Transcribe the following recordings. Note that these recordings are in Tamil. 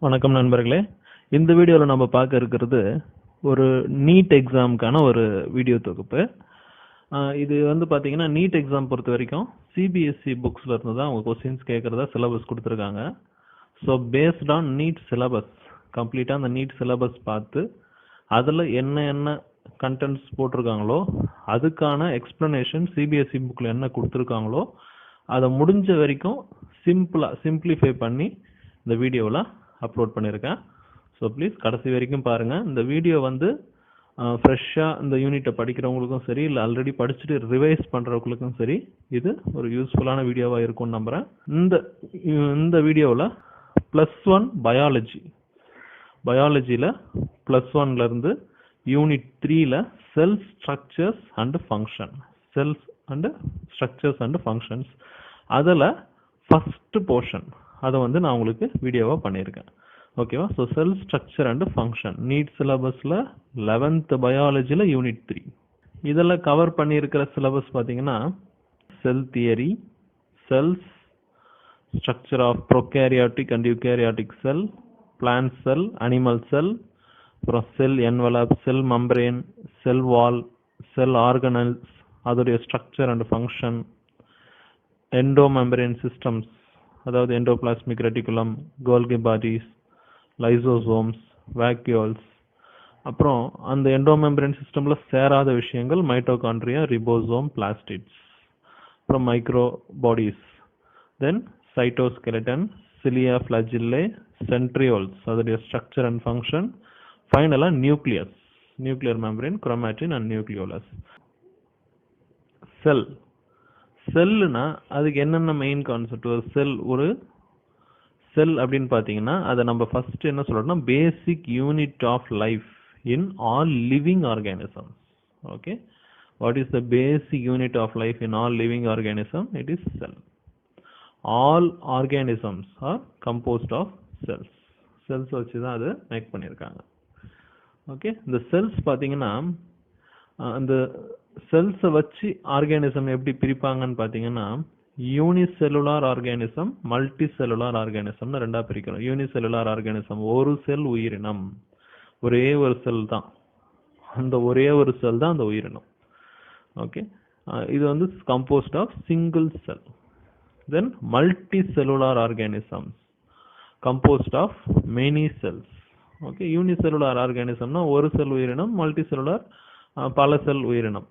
வணக்கம் நண்பர்களே. இந்த வீடியோவில் நம்ம பார்க்க இருக்கிறது ஒரு நீட் எக்ஸாமுக்கான ஒரு வீடியோ தொகுப்பு. இது வந்து பார்த்தீங்கன்னா நீட் எக்ஸாம் பொறுத்த வரைக்கும் சிபிஎஸ்சி புக்ஸ்ல இருந்து தான் அவங்க கொஸ்டின்ஸ் கேட்குறதா சிலபஸ் கொடுத்துருக்காங்க. So based on NEET syllabus கம்ப்ளீட்டாக அந்த நீட் சிலபஸ் பார்த்து அதில் என்ன கண்டென்ட்ஸ் போட்டிருக்காங்களோ அதுக்கான எக்ஸ்ப்ளனேஷன் சிபிஎஸ்சி புக்கில் என்ன கொடுத்துருக்காங்களோ அதை முடிஞ்ச வரைக்கும் சிம்பிளிஃபை பண்ணி இந்த வீடியோவில் அப்லோட் பண்ணியிருக்கேன். ஸோ ப்ளீஸ் கடைசி வரைக்கும் பாருங்கள். இந்த வீடியோ வந்து ஃப்ரெஷ்ஷாக இந்த யூனிட்டை படிக்கிறவங்களுக்கும் சரி, இல்லை ஆல்ரெடி படிச்சுட்டு ரிவைஸ் பண்ணுறவங்களுக்கும் சரி இது ஒரு யூஸ்ஃபுல்லான வீடியோவாக இருக்கும்னு நம்புகிறேன். இந்த வீடியோவில் +1 பயாலஜியில் +1லேருந்து யூனிட் 3ல் செல் ஸ்ட்ரக்சர்ஸ் அண்ட் ஃபங்க்ஷன்ஸ் அதில் ஃபஸ்ட்டு போர்ஷன் அதை வந்து நான் உங்களுக்கு வீடியோவாக பண்ணியிருக்கேன். ஓகேவா? So cell structure and function NEET சிலபஸில் 11th பயாலஜியில் யூனிட் 3 இதில் கவர் பண்ணியிருக்கிற சிலபஸ் பார்த்தீங்கன்னா cell theory, cells, structure of prokaryotic and eukaryotic cell, plant cell, animal cell, அப்புறம் cell envelope, cell membrane, cell wall, cell organelles, அதோடைய structure and function, endomembrane systems, அதாவது endoplasmic reticulum, Golgi bodies, lysosomes, vacuoles, அப்புறம் அந்த எண்டோமெம்பரேன் சிஸ்டமில் சேராத விஷயங்கள் மைட்டோகாண்ட்ரியா, ரிபோசோம், பிளாஸ்டிட்ஸ், அப்புறம் microbodies, then cytoskeleton, cilia, flagella, centrioles, அதோடைய ஸ்ட்ரக்சர் அண்ட் ஃபங்க்ஷன், ஃபைனலாக nuclear membrane, chromatin and nucleolus. செல்லுனா அதுக்கு என்னென்ன மெயின் கான்செப்ட்? ஒரு செல் அப்படின்னு பார்த்தீங்கன்னா அதை நம்ம ஃபர்ஸ்ட் என்ன சொல்றோம்னா basic unit of life in all living organisms. Okay, what is the basic unit of life in all living organism? It is cell. All organisms are composed of cells வச்சு தான் அதை மேக் பண்ணியிருக்காங்க. ஓகே, இந்த செல்ஸ் பார்த்தீங்கன்னா அந்த செல்ஸை வச்சு ஆர்கானிசம் எப்படி பிரிப்பாங்கன்னு பார்த்தீங்கன்னா யூனிசெல்லுலார் ஆர்கானிசம், மல்டி செல்லுலார் ஆர்கானிசம்னு ரெண்டா பிரிக்கிறோம். யூனிசெல்லுலார் ஆர்கானிசம் ஒரு செல் உயிரினம், ஒரே ஒரு செல் தான், அந்த ஒரே ஒரு செல் தான் அந்த உயிரினம். ஓகே, இது வந்து composed of single cell. Then multicellular organisms composed of many cells. Okay, unicellular ஆர்கானிசம்னா ஒரு செல் உயிரினம், மல்டி செல்லுலார் பல செல் உயிரினம்.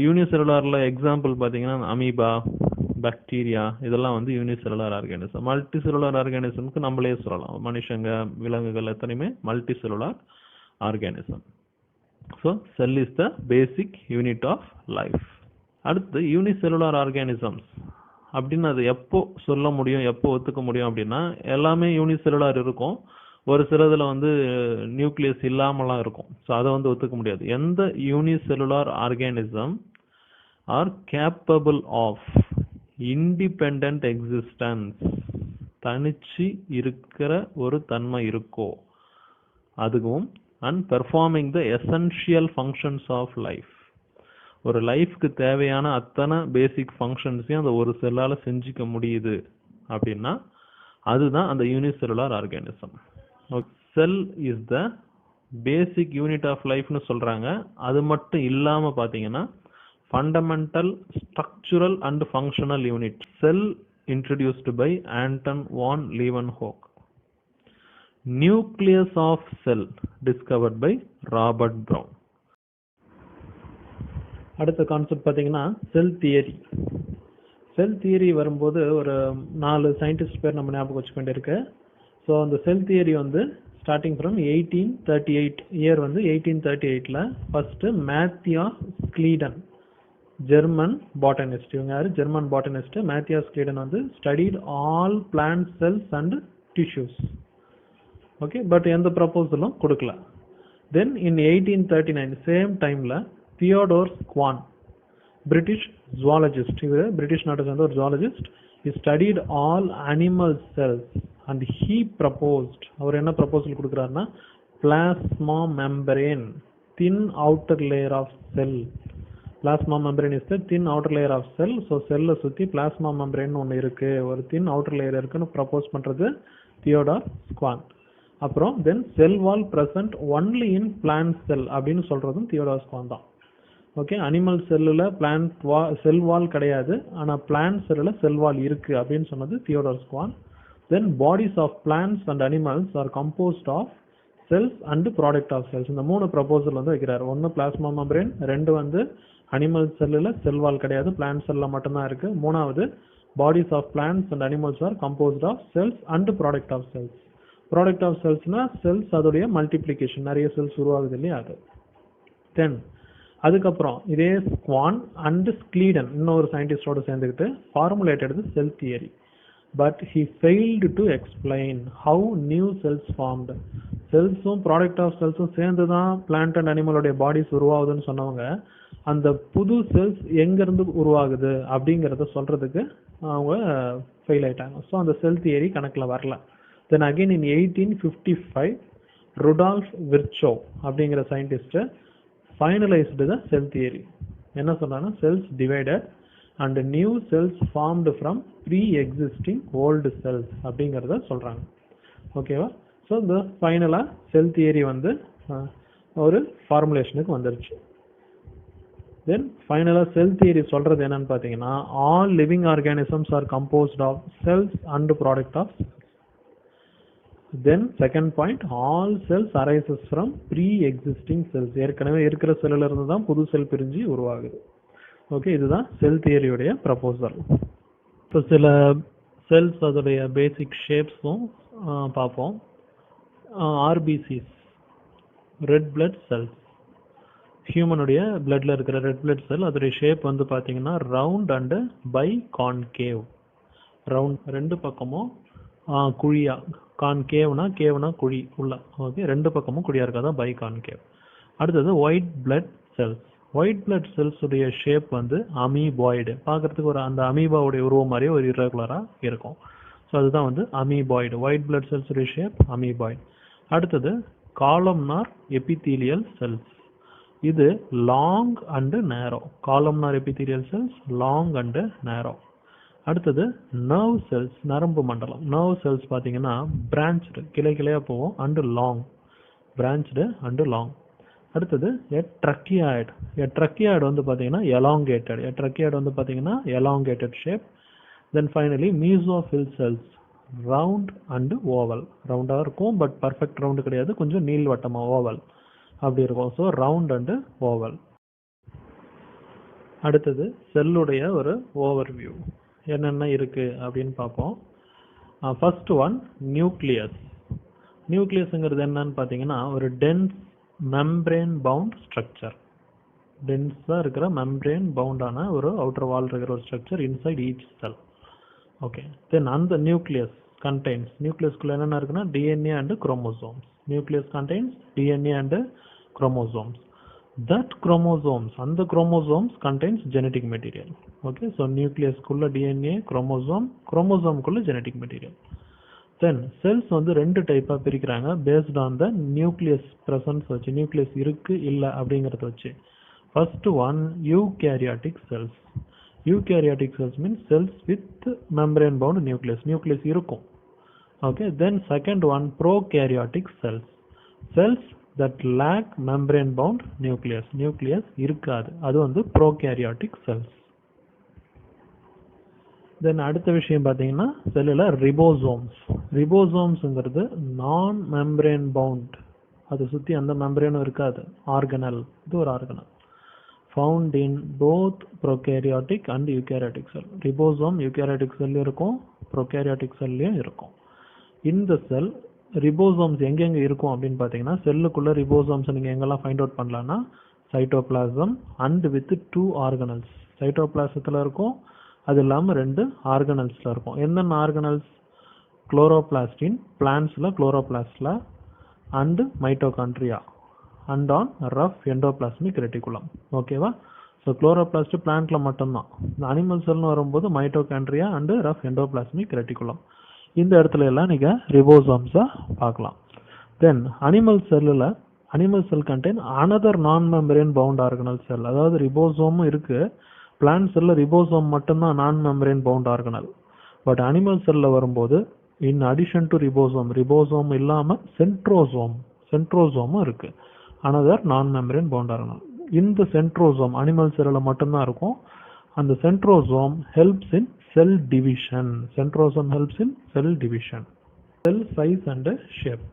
யூனிசெல்லுலாரில் எக்ஸாம்பிள் பார்த்தீங்கன்னா அமீபா, பாக்டீரியா, இதெல்லாம் வந்து யூனிசெல்லுலார் ஆர்கானிசம். மல்டி செல்லுலார் ஆர்கானிசம்க்கு நம்மளே சொல்லலாம், மனுஷங்க, விலங்குகள் எத்தனையுமே multicellular organism. So cell is the basic unit of life. அடுத்து யூனிசெல்லுலார் ஆர்கானிசம்ஸ் அப்படின்னு அது எப்போ சொல்ல முடியும், எப்போ ஒத்துக்க முடியும் அப்படின்னா எல்லாமே யூனிசெல்லுலார் இருக்கும், ஒரு சிலதில் வந்து நியூக்ளியஸ் இல்லாமலாம் இருக்கும். ஸோ அதை வந்து ஒத்துக்க முடியாது. எந்த unicellular organism are capable of independent existence, தனிச்சு இருக்கிற ஒரு தன்மை இருக்கோ அதுவும், and performing the essential functions of life, ஒரு லைஃப்க்கு தேவையான அத்தனை பேசிக் ஃபங்க்ஷன்ஸையும் அந்த ஒரு செல்லால் செஞ்சுக்க முடியுது அப்படின்னா அதுதான் அந்த unicellular organism. Cell is the basic unit of லைஃப்னு சொல்றாங்க. அது மட்டும் இல்லாம பாத்தீங்கன்னா fundamental structural and functional unit cell introduced by Anton van Leeuwenhoek. Nucleus of cell discovered by Robert Brown. அடுத்த கான்செப்ட் பாத்தீங்கன்னா செல் தியரி வரும்போது ஒரு 4 சயின்டிஸ்ட் பேர் நம்ம ஞாபகம் வச்சுக்க வேண்டியிருக்கு. ஸோ அந்த செல் தியரி வந்து ஸ்டார்டிங் ஃப்ரம் 1838 இயர் வந்து 1838ல் first Matthias Schleiden, German botanist. இவங்க யாரு? ஜெர்மன் பாட்டனிஸ்ட் மேத்தியாஸ் ஸ்க்லீடன் வந்து studied all plant cells and tissues. Okay, but எந்த ப்ரப்போசலும் கொடுக்கல. தென் இன் 1839 சேம் டைம்ல தியோடோர் ஸ்குவான், பிரிட்டிஷ் ஜுவாலஜிஸ்ட், இவர் பிரிட்டிஷ் நாட்டை சேர்ந்த ஒரு zoologist, he studied all animal cells and he proposed, அவர் என்ன ப்ரப்போசல் கொடுக்குறாருன்னா plasma membrane, thin outer layer of cell. plasma membrane is the thin outer layer of cell. so செல்லை சுற்றி plasma membrane ஒன்று இருக்கு, ஒரு thin outer layer இருக்குன்னு ப்ரப்போஸ் பண்றது தியோடார் ஸ்குவான். அப்புறம் then cell wall present only in plant cell அப்படின்னு சொல்றதும் தியோடார் ஸ்குவான் தான். ஓகே, அனிமல் செல்லுல பிளான்ட் செல் வால் கிடையாது, ஆனா பிளான்ட் செல்லுல செல் வால் இருக்கு அப்படின்னு சொன்னது Theodor Schwann. Then bodies of plants and animals are composed of cells and product of cells. இந்த 3 ப்ரொபோசல் வந்து வைக்கிறார். ஒன்னு பிளாஸ்மா மெம்பரேன், 2 வந்து அனிமல் செல்லுல செல் வால் கிடையாது, பிளான்ட் செல்ல மட்டும்தான் இருக்கு, 3வது bodies of plants and animals are composed of cells and product of cells. Product of செல்ஸ்னா செல்ஸ் அதோடைய மல்டிப்ளிகேஷன், நிறைய செல்ஸ் உருவாகுது இல்லையா அது. தென் அதுக்கப்புறம் இதே ஸ்குவான் அண்ட் ஸ்க்லீடன் இன்னொரு சயின்டிஸ்டோட சேர்ந்துக்கிட்டு formulated cell theory. But he failed to explain how new cells formed. செல்ஸும் ப்ராடக்ட் ஆஃப் செல்ஸும் சேர்ந்து தான் பிளான்ட் அண்ட் அனிமலோடைய பாடிஸ் உருவாகுதுன்னு சொன்னவங்க அந்த புது செல்ஸ் எங்கேருந்து உருவாகுது அப்படிங்கிறத சொல்றதுக்கு அவங்க ஃபெயில் ஆயிட்டாங்க. ஸோ அந்த செல் தியரி கணக்கில் வரல. தென் அகெயின் இன் 1855 ருடால்ஃப் விர்ச்சோவ் அப்படிங்கிற scientist finalised the cell theory. என்ன சொல்றாங்கன்னா cells divided and new cells formed from pre existing old cells அப்படிங்கிறத சொல்றாங்க. ஓகேவா? ஸோ இந்த ஃபைனலாக செல் தியரி வந்து ஒரு ஃபார்முலேஷனுக்கு வந்துருச்சு. தென் ஃபைனலாக செல் தியரி சொல்றது என்னன்னு பார்த்தீங்கன்னா all living organisms are composed of cells and product of cells. Then second point all cells arises from pre existing cells. ஏற்கனவே இருக்கிற செல்லுல இருந்து தான் புது செல் பிரிஞ்சு உருவாகுது. ஓகே, இதுதான் செல் தியரியுடைய ப்ரப்போசல். இப்போ சில செல்ஸ் அதோடைய பேசிக் ஷேப்ஸும் பார்ப்போம். RBCs, red blood cells. ஹியூமனுடைய பிளட்ல இருக்கிற ரெட் பிளட் செல் அதோடைய ஷேப் வந்து பார்த்தீங்கன்னா round and biconcave. Round, ரெண்டு பக்கமும் குழியா. கேவ்னா குழி உள்ள. ஓகே, ரெண்டு பக்கமும் குழியா இருக்காதான் பை கான்கேவ். அடுத்தது white blood cells. White blood cells உடைய ஷேப் வந்து அமீபாய்டு. பார்க்கறதுக்கு ஒரு அந்த அமீபாவுடைய உருவம் மாதிரி ஒரு இர்ரெகுலரா இருக்கும். ஸோ அதுதான் வந்து அமீபாய்டு. ஒயிட் பிளட் செல்ஸ் உடைய ஷேப் அமீபாய்டு. அடுத்தது காலம்னார் எபிதீலியல் செல்ஸ். இது லாங் அண்டு நேரோ. Columnar epithelial cells long and நேரோ. அடுத்தது நர்வ் செல்ஸ், நரம்பு மண்டலம். நர்வ் செல்ஸ் பார்த்தீங்கன்னா பிரான்ச்டு, கிளை கிளையா போவோம், and long. Branched and long. அடுத்தது ட்ரக்கியாய்டு. ட்ரக்கியாய்டு வந்து பார்த்தீங்கன்னா எலாங்கேட்டட். ட்ரக்கியாய்டு வந்து பார்த்தீங்கன்னா elongated shape. Then finally mesophyll cells, round and oval. ரவுண்டாக இருக்கும் பட் பர்ஃபெக்ட் ரவுண்டு கிடையாது, கொஞ்சம் நீள்வட்டமாக ஓவல் அப்படி இருக்கும். So round and oval. அடுத்தது செல்லுடைய ஒரு ஓவர்வியூ என்னென்ன இருக்கு அப்படின்னு பார்ப்போம். First one nucleus. நியூக்ளியஸ்ங்கிறது என்னன்னு பார்த்தீங்கன்னா ஒரு டென்ஸ் மெம்பரேன் பவுண்ட் ஸ்ட்ரக்சர். டென்ஸாக இருக்கிற மெம்பரேன் பவுண்டான ஒரு அவுட்டர் வால் இருக்கிற ஒரு structure inside each cell. Okay, then அந்த நியூக்ளியஸ் கண்டெய்ன்ஸ், நியூக்ளியஸ்குள்ள என்னென்ன இருக்குன்னா DNA and chromosomes. Nucleus contains DNA and chromosomes. That chromosomes, and the chromosomes contains genetic material. Okay, so nucleus kulla DNA, chromosome kulla genetic material. Then cells வந்து ரெண்டு டைப்பா பிரிக்கிறாங்க based on the nucleus presence வச்சு, nucleus இருக்கு இல்ல அப்படிங்கறத வச்சு. First one eukaryotic cells. Eukaryotic cells means cells with membrane bound nucleus. Nucleus இருக்கும். Okay, then second one prokaryotic cells. Cells that lack membrane bound nucleus. Nucleus இருக்காது, அது வந்து prokaryotic cells. Then அடுத்த விஷயம் பார்த்தீங்கன்னா செல்லுல ரிபோசோம்ஸ். ரிபோசோம்ஸ்ங்கிறது நான் மெம்பரேன் பவுண்ட், அதை சுற்றி அந்த மெம்பரேனும் இருக்காது, ஆர்கனல். இது ஒரு organelle found in both prokaryotic and eukaryotic cell. Ribosome eukaryotic செல்லையும் இருக்கும், ப்ரோகேரியாட்டிக் செல்லையும் இருக்கும். இந்த செல் ரிபோசோம்ஸ் எங்கெங்க இருக்கும் அப்படின்னு பார்த்தீங்கன்னா செல்லுக்குள்ள ரிபோசோம்ஸ் நீங்கள் எங்கெல்லாம் ஃபைண்ட் அவுட் பண்ணலாம்னா சைட்டோபிளாசம் அண்ட் வித் 2 ஆர்கனல்ஸ். சைட்டோபிளாசத்தில் இருக்கும், அது இல்லாமல் 2 ஆர்கனல்ஸில் இருக்கும். என்னென்ன ஆர்கனல்ஸ்? குளோரோபிளாஸ்டின் பிளான்ஸில், குளோரோபிளாஸ்டில் and mitochondria and on rough endoplasmic reticulum. ஓகேவா? ஸோ குளோரோபிளாஸ்ட் பிளான்ட்ல மட்டும்தான். இந்த அனிமல் செல்னு வரும்போது mitochondria and rough endoplasmic reticulum. இந்த இடத்துல எல்லாம் நீங்கள் ரிபோசோம்ஸை பார்க்கலாம். தென் அனிமல் செல்லில் animal cell contain another non membrane bound organelle cell. அதாவது ரிபோசோமும் இருக்கு, பிளான்ட் செல்லில் ரிபோசோம் மட்டும்தான் நான் membrane bound organelle. But animal செல்லில் வரும்போது in addition to ribosome, ribosome இல்லாமல் சென்ட்ரோசோமும் இருக்கு. Another non membrane bound organelle. இந்த சென்ட்ரோசோம் அனிமல் செல்லில் மட்டும்தான் இருக்கும். அந்த centrosome helps in cell division. Cell size and shape.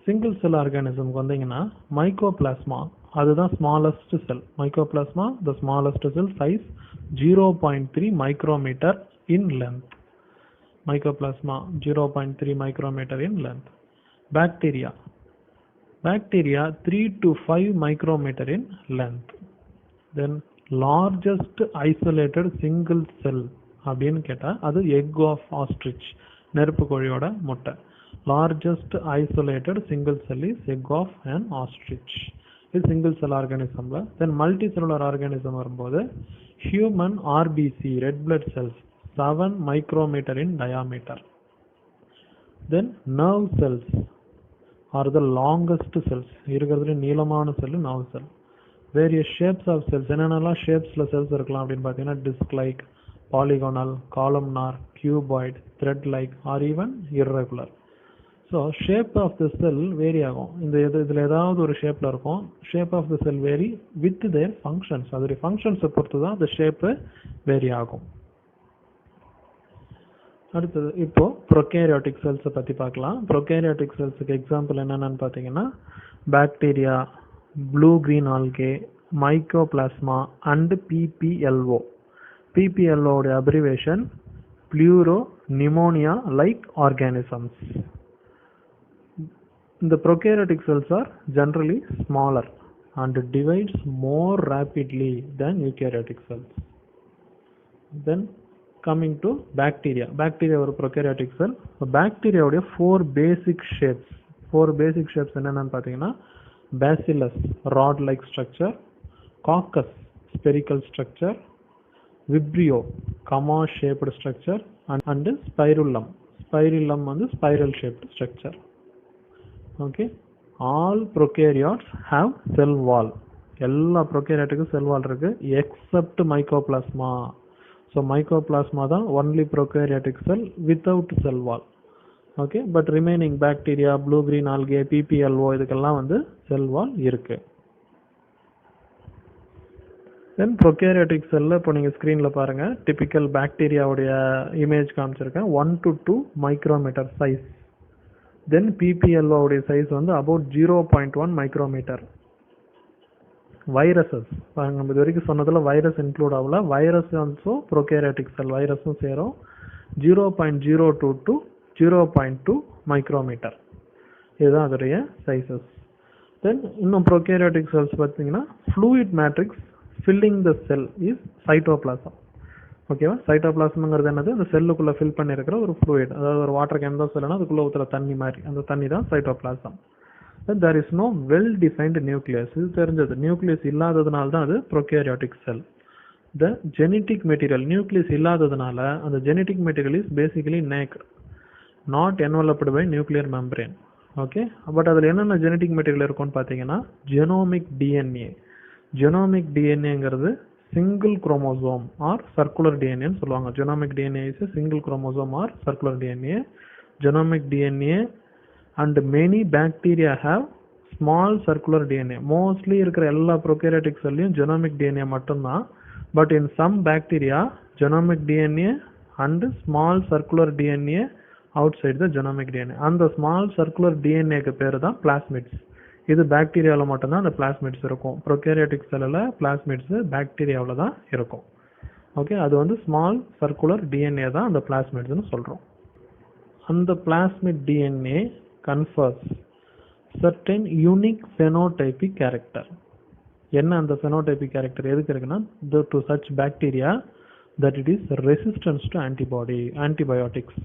Single cell ஆர்கானிசம்க்கு வந்தீங்கன்னா மைக்கோபிளாஸ்மா, அதுதான் smallest cell. Mycoplasma the smallest cell, size 0.3 micrometre in length. Mycoplasma 0.3 micrometer in length. Bacteria 3 to 5 micrometer in length. Then largest isolated single cell அப்படின்னு கேட்டா அது egg of ostrich, நெருப்பு கோழியோட முட்டை. Largest isolated single cell is egg of an ostrich. இது single cell organismல. Then multicellular organism வரும்போது human RBC, red blood cells, 7 micrometer in diameter. Then nerve cells are the longest cells. இருக்கிறதுல நீளமான செல் nerve cell. Various shapes of cells. என்னென்னலாம் ஷேப்ஸ்ல செல்ஸ் இருக்கலாம் அப்படின்னு பார்த்தீங்கன்னா disc like, polygonal, columnar, cuboid, thread like or even irregular. So shape of the cell vary ஆகும். இதுல ஏதாவது ஒரு ஷேப்ல இருக்கும். Shape of the cell vary with their functions. அதோட ஃபங்க்ஷன்ஸை பொறுத்து தான் அந்த ஷேப் வேரி ஆகும். அடுத்தது இப்போ ப்ரோகேரியாட்டிக் செல்ஸை பற்றி பார்க்கலாம். ப்ரோகேரியாட்டிக் செல்ஸுக்கு எக்ஸாம்பிள் என்னென்னு பார்த்தீங்கன்னா bacteria, blue green algae, mycoplasma and PPLO. பிபிஎல்ஓடைய abbreviation pleuro pneumonia like organisms. இந்த prokaryotic cells are generally smaller and divides more rapidly than eukaryotic cells. Then coming to bacteria. Bacteria ஒரு prokaryotic cell. Bacteria உடைய four basic shapes என்னன்னு பார்த்தீங்கன்னா bacillus, rod like structure, coccus, spherical structure, vibrio, comma shaped structure and spirillum வந்து spiral shaped structure. Okay, all prokaryotes have cell wall. எல்லா prokaryotic cell wall இருக்கு except mycoplasma. So mycoplasma தான் only prokaryotic cell without cell wall. Okay, but remaining bacteria, blue green algae, PPLO இதுக்கெல்லாம் வந்து cell wall இருக்கு. Then prokaryotic cell இப்போ நீங்க ஸ்கிரீன்ல பாருங்க, typical bacteria உடைய இமேஜ் காமிச்சிருக்கேன். 1 to 2 micrometer size. Then PPLO உடைய சைஸ் வந்து about 0.1 micrometer. வைரஸஸ் நம்ம இது வரைக்கும் சொன்னதில் வைரஸ் இன்க்ளூட் ஆகல. வைரஸ் ஆல்சோ ப்ரோகேரியாட்டிக் செல், வைரஸும் சேரும். 0.02 to 0.2 மைக்ரோமீட்டர், இதுதான் அதோடைய சைஸஸ். தென் இன்னும் ப்ரோகேரியாட்டிக் செல்ஸ் பார்த்தீங்கன்னா fluid matrix filling the sell is cytoplasm. ஓகேவா, சைட்டோபிளாசம்ங்கிறது என்னது, அந்த செல்லுக்குள்ளே ஃபில் பண்ணியிருக்கிற ஒரு ஃப்ளூயிட். அதாவது ஒரு வாட்டர் கேன் தான் சொல்லணும், அதுக்குள்ளே ஊற்றுற தண்ணி மாதிரி, அந்த தண்ணி தான் cytoplasm. Then there is no well defined nucleus. இது தெரிஞ்சது, நியூக்ளியஸ் இல்லாததுனால தான் அது prokaryotic sell. The genetic material, nucleus இல்லாததுனால அந்த genetic material is basically naked, not enveloped by nuclear membrane. Okay, but அதில் என்னென்ன ஜெனட்டிக் மெட்டீரியல் இருக்கும்னு பார்த்தீங்கன்னா ஜெனோமிக் டிஎன்ஏ. ஜெனோமிக் டிஎன்ஏங்கிறது சிங்கிள் குரோமோசோம் ஆர் சர்க்குலர் டிஎன்ஏன்னு சொல்லுவாங்க. Genomic DNA is single chromosome or circular DNA. Genomic DNA and many bacteria have small circular DNA. Mostly இருக்கிற எல்லா ப்ரோகேரியாட்டிக் செல்லையும் ஜெனோமிக் டிஎன்ஏ மட்டும்தான். But in some bacteria genomic DNA and small circular DNA outside the genomic DNA. அந்த ஸ்மால் சர்க்குலர் டிஎன்ஏக்கு பேர் தான் பிளாஸ்மிட்ஸ். இது பாக்டீரியாவில் மட்டும்தான் அந்த பிளாஸ்மிட்ஸ் இருக்கும். ப்ரோகேரியாட்டிக் செல்லில் பிளாஸ்மிட்ஸ் பாக்டீரியாவில் தான் இருக்கும். ஓகே, அது வந்து ஸ்மால் சர்க்குலர் டிஎன்ஏ தான் அந்த பிளாஸ்மிட்ஸ்னு சொல்கிறோம். அந்த plasmid DNA confers certain unique phenotypic character. என்ன அந்த phenotypic character எதுக்கு இருக்குன்னா, to such bacteria that it is resistance to antibiotics.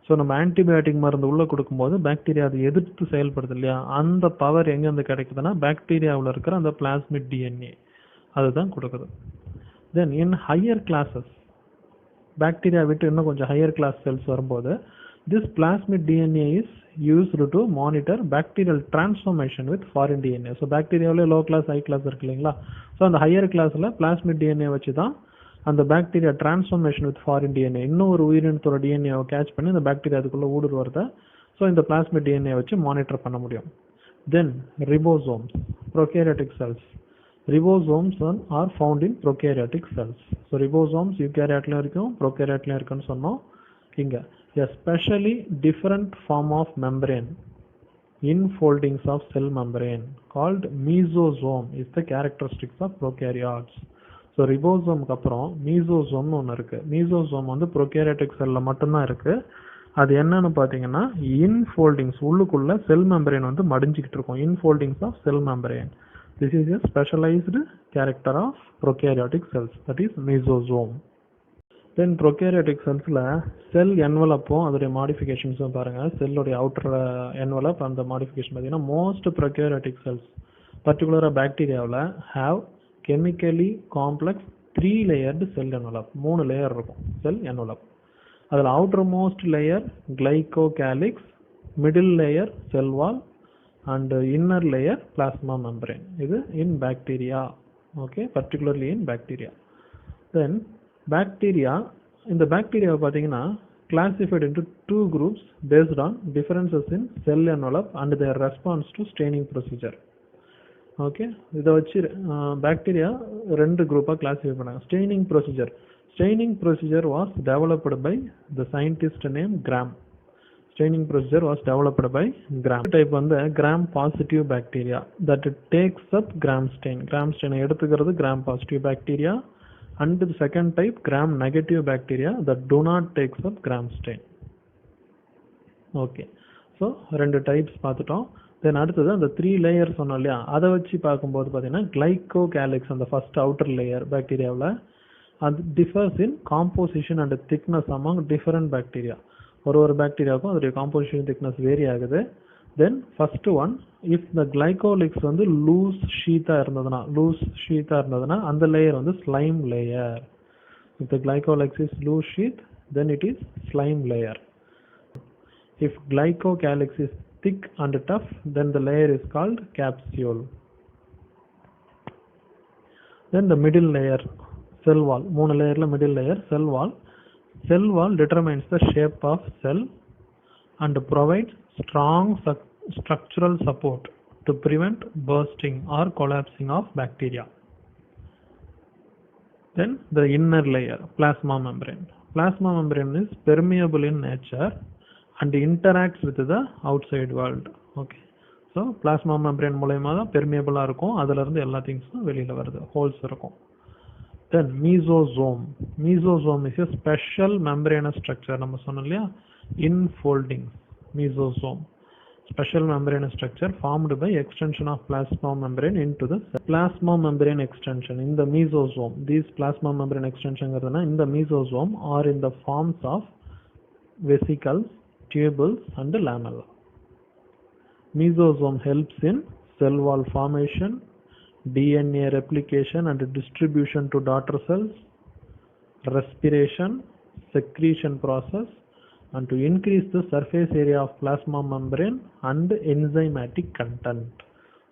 So நம்ம ஆன்டிபயோட்டிக் மருந்து உள்ள கொடுக்கும்போது பாக்டீரியா அதை எதிர்த்து செயல்படுது இல்லையா, அந்த பவர் எங்கேருந்து கிடைக்குதுன்னா பாக்டீரியாவில் இருக்கிற அந்த பிளாஸ்மிட் டிஎன்ஏ அதுதான் கொடுக்குது. தென் இன் ஹையர் கிளாஸஸ், பாக்டீரியா விட்டு இன்னும் கொஞ்சம் ஹையர் கிளாஸ் செல்ஸ் வரும்போது this plasmid DNA is used to monitor bacterial transformation with foreign DNA. So bacteria low class high class இருக்கு இல்லைங்களா, ஸோ அந்த ஹையர் கிளாஸில் plasmid DNA வச்சு தான் அந்த bacteria transformation with foreign DNA, இன்னும் ஒரு உயிரினத்தோட டிஎன்ஏவை கேட்ச் பண்ணி அந்த பாக்டீரியா அதுக்குள்ள ஊடுருவறத ஸோ இந்த பிளாஸ்மிட் டிஎன்ஏ வச்சு மானிட்டர் பண்ண முடியும். Then ribosomes, prokaryotic cells. Ribosomes are found in prokaryotic cells. So ribosomes யூகேரியாட்லையும் இருக்கும் ப்ரோகேரியாட்லையும் இருக்குன்னு சொன்னோம். இங்கே a specially different form of membrane infoldings of cell membrane called mesosome is the characteristics of prokaryotes. So ரிபோசோம்க்கு அப்புறம் மீசோசோம்னு ஒன்று இருக்குது. மீசோசோம் வந்து ப்ரோகேரியாட்டிக் செல்லில் மட்டும்தான் இருக்குது. அது என்னன்னு பார்த்தீங்கன்னா இன்ஃபோல்டிங்ஸ், உள்ளுக்குள்ள செல் மெம்பரேன் வந்து மடிஞ்சிக்கிட்டு இருக்கும். Infoldings of cell membrane. This is a specialised character of prokaryotic cells, that is mesosome. Then prokaryotic செல்ஸில் செல் என்வலப்பும் அதோடைய மாடிஃபிகேஷன்ஸும் பாருங்கள். செல்லுடைய அவுட்டர் என்வலப் அந்த மாடிஃபிகேஷன் பார்த்தீங்கன்னா மோஸ்ட் ப்ரோகேரியாட்டிக் செல்ஸ் பர்டிகுலராக பாக்டீரியாவில் have chemically complex 3 layered cell envelope. 3 layer இருக்கும் செல் என்வலப். அதில் outermost layer glycocalyx, middle layer cell wall and inner layer plasma membrane. இது இன் பாக்டீரியா. ஓகே, பர்டிகுலர்லி இன் பாக்டீரியா. தென் பாக்டீரியா, இந்த பாக்டீரியாவை பார்த்தீங்கன்னா classified into 2 groups based on differences in cell envelope and their response to staining procedure. Okay, இதை வச்சு பாக்டீரியா 2 குரூப்பாக கிளாசிஃபை பண்ணாங்க. Staining procedure. Staining procedure was developed by the scientist named Gram. Staining procedure was developed by Gram. Type வந்து Gram positive bacteria that takes up Gram stain. Gram stain எடுத்துக்கிறது Gram positive bacteria. And the second type Gram negative bacteria that do not takes up Gram stain. Okay, so 2 types பார்த்துட்டோம். தென் அடுத்தது அந்த 3 லேயர் சொன்னோம் இல்லையா, அதை வச்சு பார்க்கும்போது பார்த்தீங்கன்னா கிளைகோகேலிக்ஸ் அந்த ஃபர்ஸ்ட் அவுட்டர் லேயர் பாக்டீரியாவில் அது differs in composition and thickness among different bacteria. ஒரு பாக்டீரியாவுக்கும் அதோடைய காம்போசிஷன் திக்னஸ் வேரி ஆகுது. Then first one, if the glycocalyx வந்து லூஸ் ஷீத்தாக இருந்ததுன்னா அந்த லேயர் வந்து slime layer. If the glycocalyx is loose sheath then it is slime layer. If glycocalyx is thick and tough then the layer is called capsule. Then the middle layer cell wall. 3 லேயர்ல middle layer cell wall. Cell wall determines the shape of cell and provides strong structural support to prevent bursting or collapsing of bacteria. Then the inner layer, plasma membrane. Plasma membrane is permeable in nature and interacts with the outside world. Okay, so plasma membrane மூலமா தான் permeable இருக்கும், அதுல இருந்து எல்லா திங்ஸும் வெளியில வருது, ஹோல்ஸ் இருக்கும். Then mesosome. Mesosome is a special membranous structure. நம்ம சொன்னோம் இல்லையா, infolding. Mesosome, special membranous structure formed by extension of plasma membrane into the cell. Plasma membrane extension in the mesosome. These plasma membrane extension in the mesosome are in the forms of vesicles, tubules and lamella. Mesosome helps in cell wall formation, DNA replication and distribution to daughter cells, respiration, secretion process, and to increase the surface area of plasma membrane and enzymatic content.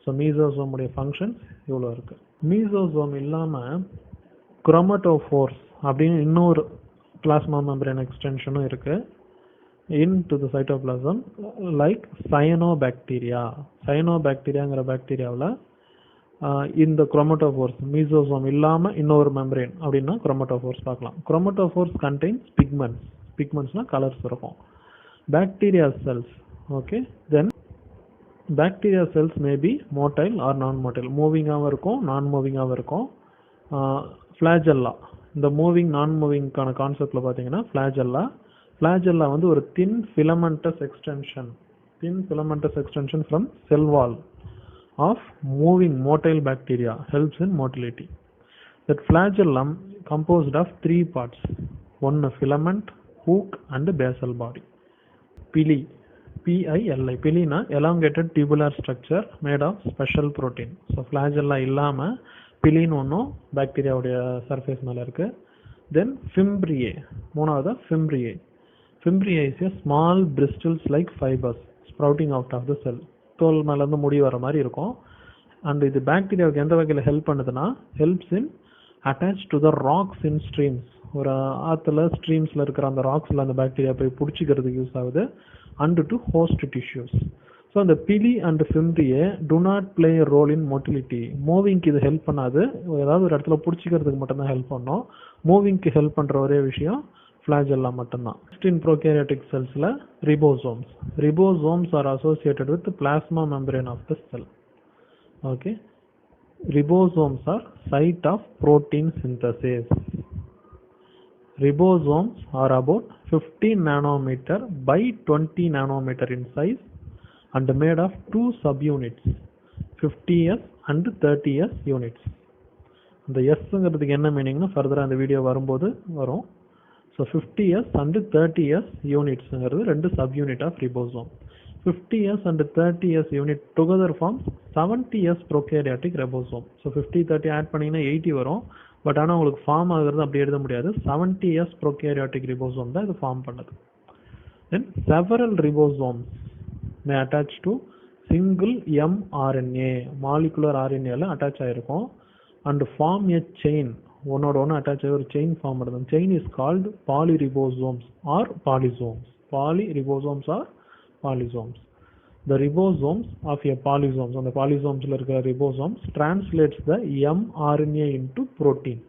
So mesosome உடைய functions இவ்வளோ இருக்கு. mesosome இல்லாம chromatophores அப்படின்னு இன்னொரு plasma membrane extensionம் இருக்கு into the cytoplasm, like cyanobacteria. cyanobacteriaங்கிற பாக்டீரியாவில் இந்த chromatophores, mesosome இல்லாம இன்னொரு மெம்பரேன் அப்படின்னா chromatophores பார்க்கலாம். chromatophores contains pigments. pigmentsனா கலர்ஸ் இருக்கும். bacteria cells. Okay, then bacteria cells may be motile or non-motile. மூவிங்காகவும் இருக்கும், நான் மூவிங்காகவும் இருக்கும். flagella, இந்த மூவிங் நான் மூவிங்கான கான்செப்ட்ல பார்த்தீங்கன்னா flagella வந்து ஒரு thin filamentous extension from cell wall of moving motile bacteria, helps in motility. That flagellum composed of 3 parts. One filament, hook and basal body. Pili, P-I-L-I. Pili na elongated tubular structure made of special protein. So flagella illama pili no bacteria உடைய surface மேல இருக்கு. Then fimbriae. மூணாவது fimbriae. Fimbriae is a small bristles like fibers sprouting out of the cell. தோல் மேலேருந்து முடி வர மாதிரி இருக்கும். அண்ட் இது பாக்டீரியாவுக்கு எந்த வகையில் ஹெல்ப் பண்ணுதுன்னா, helps in attached to the rocks in streams. ஒரு ஆற்றுல ஸ்ட்ரீம்ஸில் இருக்கிற அந்த ராக்ஸில் அந்த பாக்டீரியா போய் பிடிச்சிக்கிறதுக்கு யூஸ் ஆகுது. And to host tissues. So அந்த pili and fimbriae do not play role in motility. மூவிங்க்கு இது ஹெல்ப் பண்ணாது. ஏதாவது ஒரு இடத்துல பிடிச்சிக்கிறதுக்கு மட்டும்தான் ஹெல்ப் பண்ணும். மூவிங்க்கு ஹெல்ப் பண்ணுற ஒரே விஷயம் ஃபிளாஜெல்லா மட்டும்தான். நெக்ஸ்ட் இன் ப்ரோகேரியாட்டிக் செல்ஸில் ribosomes. Ribosomes are associated with plasma membrane of the cell. Okay. Ribosomes are site of protein synthesis. Ribosomes are about 15 nanometer by 20 nanometer in size and made of two subunits, 50s and 30s units. இந்த எஸ்ங்கிறதுக்கு என்ன மீனிங்னா ஃபர்தராக அந்த வீடியோ வரும்போது வரும். ஸோ 50s and 30s யூனிட்ஸுங்கிறது ரெண்டு subunit of ribosome. 50s and 30s unit together forms 70s prokaryotic ribosome. So 50 30 add பண்ணீங்கன்னா 80 வரும். பட் ஆனால் உங்களுக்கு ஃபார்ம் ஆகுறது அப்படி எழுத முடியாது. 70s prokaryotic ribosome தான் இது ஃபார்ம் பண்ணுது. Then several ribosomes may attach to single mRNA, molecular RNA attach ஆயிருக்கும். and form a chain, ஒன்னோட ஒன்று அட்டாச் ஆகி ஒரு செயின் ஃபார்ம் பண்ணுது. Chain is called polyribosomes or polysomes. Polyribosomes are polysomes. The ribosomes of a polysomes, on the polysomes la irukra ribosomes translates the mRNA into protein.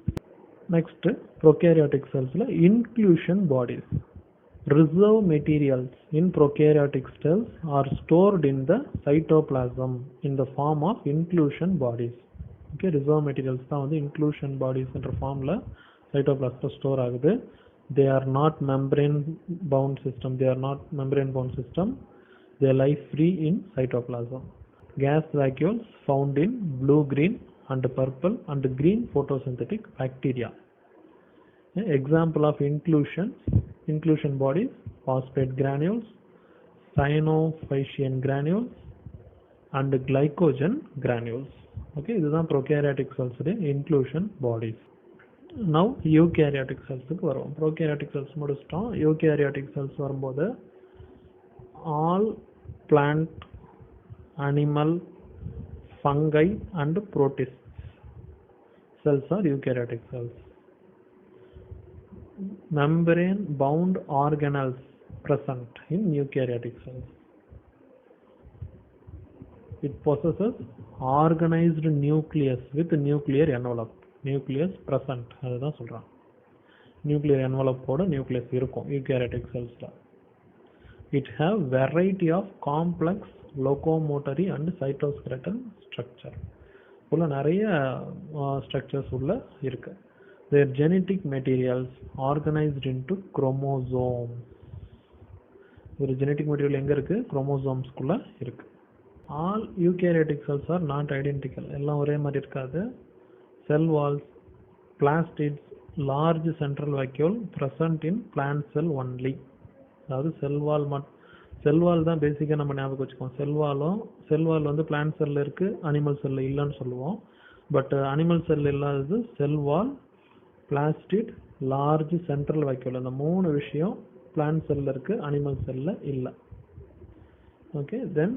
Next, prokaryotic cells la inclusion bodies. Reserve materials in prokaryotic cells are stored in the cytoplasm in the form of inclusion bodies. Okay, reserve materials da vandu inclusion bodies என்ற ஃபார்ம்ல cytoplasm store ஆகுது. They are not membrane bound system. They lie free in cytoplasm. Gas vacuoles found in blue, green and purple and green photosynthetic bacteria. Example of inclusion bodies: phosphate granules, cyanophycean granules and glycogen granules. Okay, this is prokaryotic cells inclusion bodies. Now eukaryotic cells க்கு வரும். prokaryotic cells முடிச்சிட்டோம். eukaryotic cells வரும்போது all plant, animal, fungi and protists cells are eukaryotic cells. Membrane bound organelles present in eukaryotic cells. It possesses organized nucleus with nuclear envelope. Nucleus present, அதுதான் சொல்றான். நியூக்ளியர் என்வலப்போட நியூக்ளியஸ் இருக்கும் eukaryotic செல்ஸ்ல. It have variety of complex locomotory and cytoskeletal structure. உள்ள நிறைய structures உள்ள இருக்கு. Their genetic materials organized into chromosomes. ஒரு genetic material எங்க இருக்கு? chromosomes குள்ள இருக்கு. All eukaryotic cells are not identical. எல்லாம் ஒரே மாதிரி இருக்காது. Cell walls, plastids, large central vacuole present in plant cell only. அதாவது செல் வால் தான் பேசிக்காக நம்ம ஞாபகம் வச்சுக்கோம். செல் வால் வந்து பிளான்ட் செல்ல இருக்கு, அனிமல் செல்ல இல்லைன்னு சொல்லுவோம். பட் அனிமல் செல் இல்லாதது செல் வால், பிளாஸ்டிட், லார்ஜ் சென்ட்ரல் வாக்யூல். இந்த மூணு விஷயம் பிளான்ட் செல்ல இருக்கு, அனிமல் செல்ல இல்லை. Okay. Then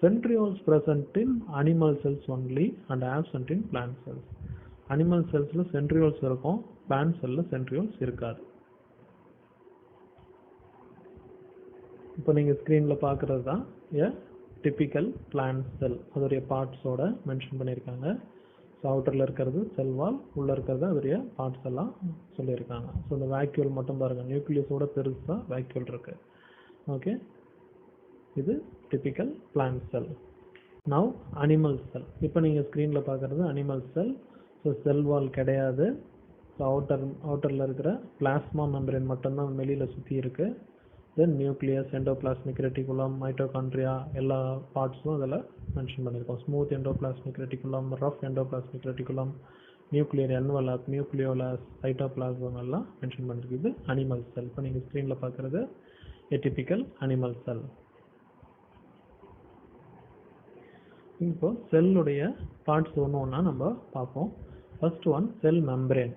centrioles present in animal cells only and absent in plant cells. Animal செல்ஸ்ல சென்ட்ரியோல்ஸ் இருக்கும், பிளான்ட் செல்ல சென்ட்ரியோல்ஸ் இருக்காது. இப்போ நீங்கள் ஸ்க்ரீனில் பார்க்குறது தான் டிப்பிக்கல் பிளான்ட் செல். அதோடைய பார்ட்ஸோட மென்ஷன் பண்ணியிருக்காங்க. ஸோ அவுட்டரில் இருக்கிறது செல் வால், உள்ளே இருக்கிறது அதோடைய பார்ட்ஸ் எல்லாம் சொல்லியிருக்காங்க. ஸோ இந்த வேக்யூல் மட்டும் பாருங்கள், நியூக்ளியஸோட பெருசாக வேக்யூல் இருக்கு. ஓகே, இது டிப்பிக்கல் பிளான்ட் செல். நவ் அனிமல் செல். இப்போ நீங்கள் ஸ்க்ரீனில் பார்க்குறது அனிமல் செல். ஸோ செல் வால் கிடையாது. ஸோ அவுட்டரில் இருக்கிற பிளாஸ்மா மெம்பரேன் மட்டும்தான் வெளியில் சுற்றி இருக்கு. தென் நியூக்ளியஸ், எண்டோபிளாஸ்மிக் ரெட்டிகுலம், மைட்டோகாண்ட்ரியா எல்லா பார்ட்ஸும் அதில் மென்ஷன் பண்ணியிருக்கோம். Smooth endoplasmic reticulum, rough endoplasmic reticulum, nuclear envelope, nucleolus, cytoplasm எல்லாம் மென்ஷன் பண்ணிருக்கு. இது அனிமல் செல். இப்போ நீங்கள் ஸ்க்ரீனில் பார்க்குறது டிப்பிக்கல் அனிமல் செல். இப்போ செல்லுடைய பார்ட்ஸ் ஒன்று ஒன்றா நம்ம பார்ப்போம். First one cell membrane.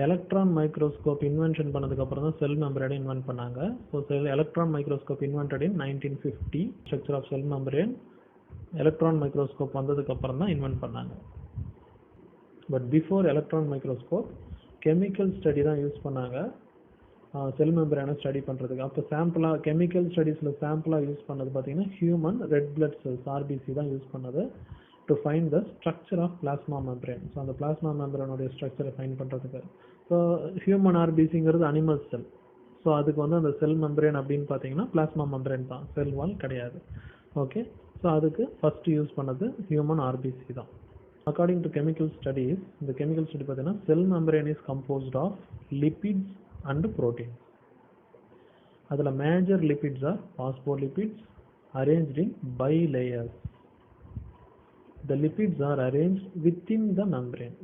Electron microscope invention பண்ணதுக்கப்புறம் தான் செல் மெம்பரேனை இன்வென்ட் பண்ணாங்க. So electron microscope invented in 1950. Structure of cell membrane electron microscope வந்ததுக்கப்புறம் தான் இன்வென்ட் பண்ணாங்க. But before electron microscope chemical study தான் யூஸ் பண்ணாங்க செல் மெம்பரேனை ஸ்டடி பண்ணுறதுக்கு. அப்போ சாம்பிளாக கெமிக்கல் ஸ்டடீஸில் சாம்பிளாக யூஸ் பண்ணது பார்த்தீங்கன்னா human red blood cells RBC தான் யூஸ் பண்ணது to find the structure of plasma membrane. So அந்த பிளாஸ்மா மெம்பரேனுடைய ஸ்ட்ரக்சரை ஃபைண்ட் பண்ணுறதுக்கு. ஸோ ஹியூமன் ஆர்பிசிங்கிறது அனிமல் செல். ஸோ அதுக்கு வந்து அந்த செல் மெம்பரேன் அப்படின்னு பார்த்தீங்கன்னா பிளாஸ்மா மெம்பரேன் தான், செல் வால் கிடையாது. ஓகே, ஸோ அதுக்கு ஃபர்ஸ்ட் யூஸ் பண்ணது ஹியூமன் ஆர்பிசி தான். அக்கார்டிங் டு கெமிக்கல் ஸ்டடீஸ், இந்த கெமிக்கல் ஸ்டடி பார்த்தீங்கன்னா cell membrane is composed of lipids and protein. அதில் major lipids are phospholipids arranged in bilayers. The lipids are arranged within the membrane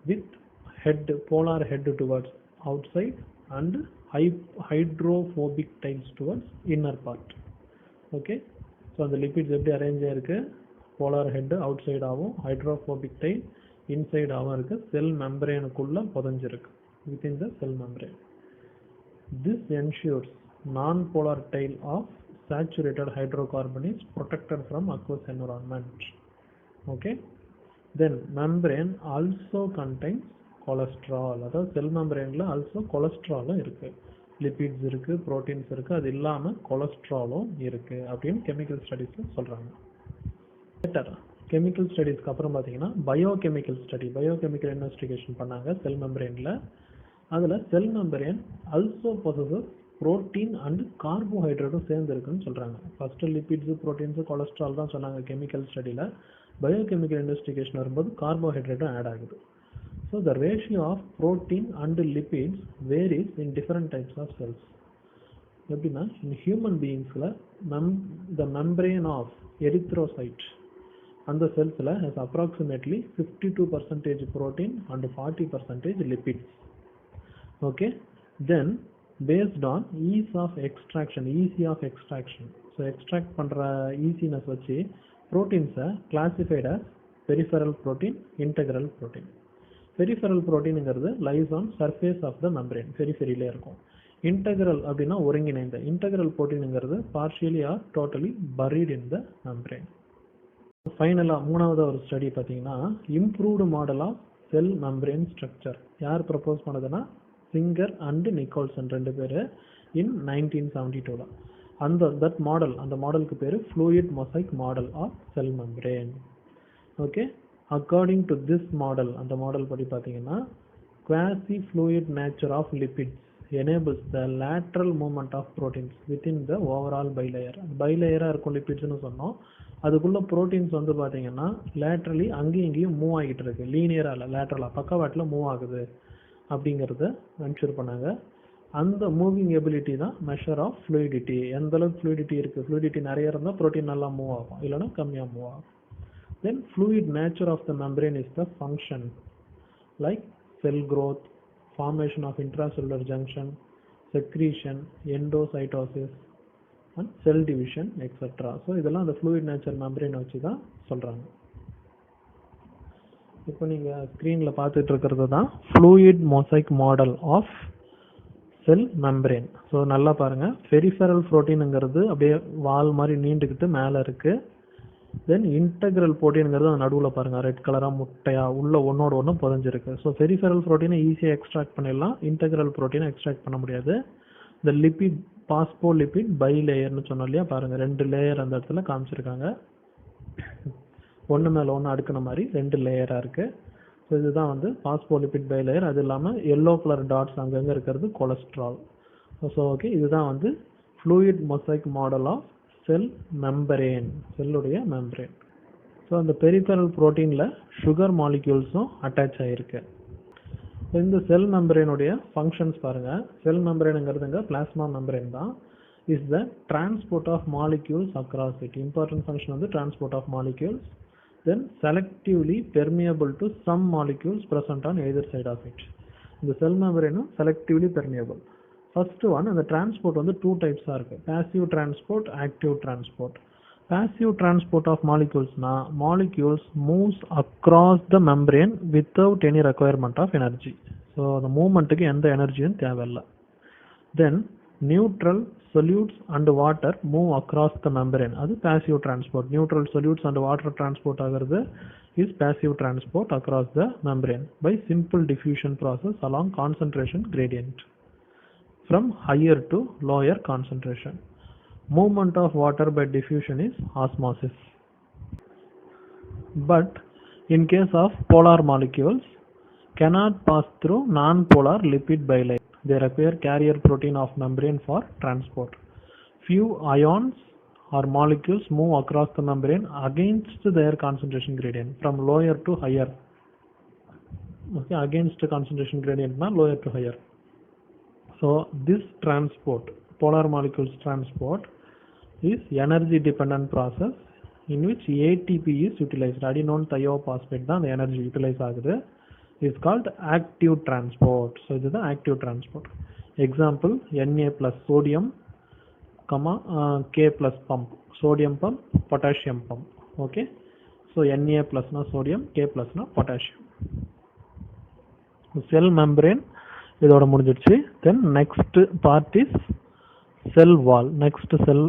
with polar head towards outside and hydrophobic tails towards inner part. Okay, so the lipids எப்படி அரேஞ்ச் ஆயிருக்கு, polar head outside ஆகும், hydrophobic tail inside ஆகும் இருக்கு, செல் மெம்பரேனுக்குள்ள புதைஞ்சிருக்கு within the cell membrane. This ensures non-polar tail of saturated hydrocarbon is protected from aqueous environment. Okay, then membrane also contains cholesterol. அதாவது செல் மெம்பரேன்ல ஆல்சோ கொலஸ்ட்ராலும் இருக்கு, லிபிட்ஸ் இருக்கு, புரோட்டீன்ஸ் இருக்கு, அது இல்லாம கொலஸ்ட்ராலும் இருக்கு அப்படின்னு கெமிக்கல் ஸ்டடீஸ்ல சொல்றாங்க. கெமிக்கல் ஸ்டடீஸ்க்கு அப்புறம் பார்த்தீங்கன்னா பயோகெமிக்கல் ஸ்டடி, பயோகெமிக்கல் இன்வெஸ்டிகேஷன் பண்ணாங்க செல் மெம்பரேன்ல. அதில் cell membrane also possesses protein and கார்போஹைட்ரேட்டும் சேர்ந்து இருக்குன்னு சொல்கிறாங்க. ஃபர்ஸ்ட் லிபிட்ஸு ப்ரோட்டீன்ஸு கொலஸ்ட்ரால் தான் சொன்னாங்க கெமிக்கல் ஸ்டடியில். பயோகெமிக்கல் இன்வெஸ்டிகேஷன் வரும்போது கார்போஹைட்ரேட்டும் ஆட் ஆகுது. So the ratio of protein and lipids varies in different types of cells. எப்படின்னா இன் ஹியூமன் பீயிங்ஸில் த மெம்பரேன் ஆஃப் எரித்ரோசைட் அந்த செல்ஸில் has approximately 52% protein and 40% lipids. Okay, then based on ease of extraction, so extract பண்ற easiness வச்சு proteins classified as peripheral protein, integral protein. Peripheral proteinங்கிறது lies on surface of the membrane, peripheryல இருக்கும். Integral அப்படின்னா ஒருங்கிணைந்த, integral proteinங்கிறது partially or totally buried in the membrane. ஃபைனலா மூணாவது ஒரு ஸ்டடி பார்த்தீங்கன்னா improved model of cell membrane structure. யார் ப்ரப்போஸ் பண்ணதுன்னா சிங்கர் அண்ட் நிக்கோல்சன் ரெண்டு பேர் இன் 1972. தட் மாடல், அந்த மாடலுக்கு பேர் fluid mosaic model of cell membrane. Okay, according to this model, அந்த மாடல் படி பார்த்தீங்கன்னா quasi fluid nature of lipids enables the lateral movement of proteins within the overall bilayer. பைலேயராக இருக்கும் லிபிட்ஸ்னு சொன்னோம். அதுக்குள்ள ப்ரோட்டீன்ஸ் வந்து பார்த்தீங்கன்னா லேட்ரலி அங்கேயும் இங்கேயும் மூவ் ஆகிட்டு இருக்கு, லீனியராக இல்லை லேட்ரலாக பக்கவாட்டில் மூவ் ஆகுது அப்படிங்கிறத மென்ஷர் பண்ணாங்க. அந்த மூவிங் எபிலிட்டி தான் மெஷர் ஆஃப் ஃப்ளூயிடிட்டி. எந்த அளவுக்கு ஃப்ளூயிடிட்டி இருக்குது, ஃப்ளூயிடிட்டி நிறைய இருந்தால் ப்ரோட்டீன் நல்லா மூவ் ஆகும், இல்லைனா கம்மியாக மூவ் ஆகும். Then fluid nature of the membrane is the function like cell growth, formation of intracellular junction, secretion, endocytosis and cell division etc. So இதெல்லாம் அந்த ஃப்ளூயிட் நேச்சர் மெம்பரேன் வச்சு தான் சொல்கிறாங்க. இப்போ நீங்கள் ஸ்க்ரீனில் பார்த்துட்டு இருக்கிறது தான் fluid mosaic model of cell membrane. So நல்லா பாருங்கள், பெரிஃபெரல் ப்ரோட்டீனுங்கிறது அப்படியே வால் மாதிரி நீண்டுக்கிட்டு மேலே இருக்குது. தென் இன்டெக்ரல் ப்ரோட்டீனுங்கிறது அந்த நடுவில் பாருங்கள் ரெட் கலராக முட்டையாக உள்ள ஒன்றோட ஒன்று புதஞ்சிருக்கு. ஸோ பெரிஃபெரல் ப்ரோட்டீனை ஈஸியாக எக்ஸ்ட்ராக்ட் பண்ணிடலாம், இன்டெக்ரல் ப்ரோட்டீனை எக்ஸ்ட்ராக்ட் பண்ண முடியாது. இந்த லிபிட் பாஸ்போலிபிட் பை லேயர்னு சொன்னோம் இல்லையா, பாருங்கள் 2 லேயர் அந்த இடத்துல காமிச்சிருக்காங்க. ஒன்று மேலே ஒன்று அடுக்கின மாதிரி 2 லேயராக இருக்குது. ஸோ இதுதான் வந்து பாஸ்போலிபிட் பை லேயர். அது இல்லாமல் எல்லோ கலர் டாட்ஸ் அங்கங்கே இருக்கிறது கொலஸ்ட்ரால். ஸோ ஓகே, இதுதான் வந்து fluid mosaic model of cell membrane, செல்லுடைய மெம்பரேன். ஸோ அந்த பெரிஃபெரல் ப்ரோட்டீனில் சுகர் மாலிக்யூல்ஸும் அட்டாச் ஆகிருக்கு. இந்த செல் மெம்பரேனுடைய ஃபங்க்ஷன்ஸ் பாருங்கள். செல் மெம்பரேனுங்கிறதுங்க பிளாஸ்மா மெம்பரேன் தான். Is the transport of molecules across it. Important function வந்து transport of molecules. Then selectively permeable to some molecules present on either side of it. இந்த செல் மெம்பரேனும் செலக்டிவ்லி பெர்மியபிள். ஃபர்ஸ்ட் ஒன், அந்த டிரான்ஸ்போர்ட் வந்து 2 டைப்ஸாக இருக்குது, passive transport, active transport. passive transport of molecules na molecules moves across the membrane without any requirement of energy. So the movement ku endha energy தேவையில்லை. Then neutral solutes and water move across the membrane. அது passive transport. Neutral solutes and water transport ஆகிறது is passive transport across the membrane by simple diffusion process along concentration gradient from higher to lower concentration. Movement of water by diffusion is osmosis. But in case of polar molecules cannot pass through non-polar lipid bilayer. They require carrier protein of membrane for transport. Few ions or molecules move across the membrane against their concentration gradient from lower to higher. Okay, against the concentration gradient na lower to higher. So this transport, polar molecules transport, is energy dependent process in which ATP is utilized. Adenine thiophosphate தான் the energy utilize ஆகுது. Is called active transport. So this is the active transport. Example, Na plus sodium, K plus pump. Sodium pump, potassium pump. Okay. So Na plus na sodium, K plus na potassium. Cell membrane இதோட முடிஞ்சிடுச்சு. Then next part is cell wall. Next cell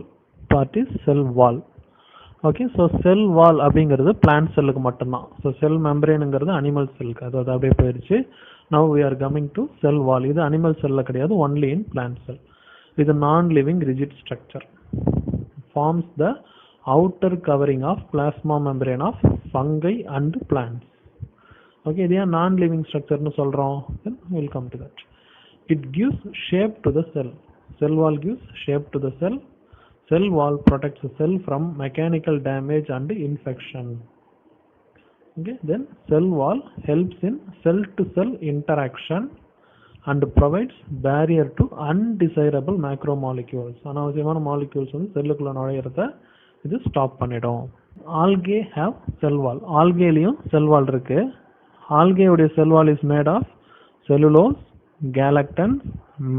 part is cell wall. Okay, so cell wall அப்படிங்கிறது plant cellக்கு மட்டும்தான். So cell membraneங்கிறது animal cellக்கு, அது அப்படியே போயிடுச்சு. Now we are coming to cell wall. இது animal cellல கிடையாது, only in plant cell. இது non-living rigid structure. Forms the outer covering of plasma membrane of fungi and plants. Okay, இது ஏன் non-living structure னு சொல்றோம்? Then we will come to that. It gives shape to the cell. Cell wall gives shape to the cell. Cell wall protects the cell from mechanical damage and infection. Okay, then cell wall helps in cell to cell interaction and provides barrier to undesirable macromolecules. அனாவசியமான molecules வந்து செல்லுக்குள்ள நுழையறத இது ஸ்டாப் பண்ணிடும். Algae have cell wall. Algaeலயும் cell wall இருக்கு. Algae உடைய cell wall is made of cellulose, galactans,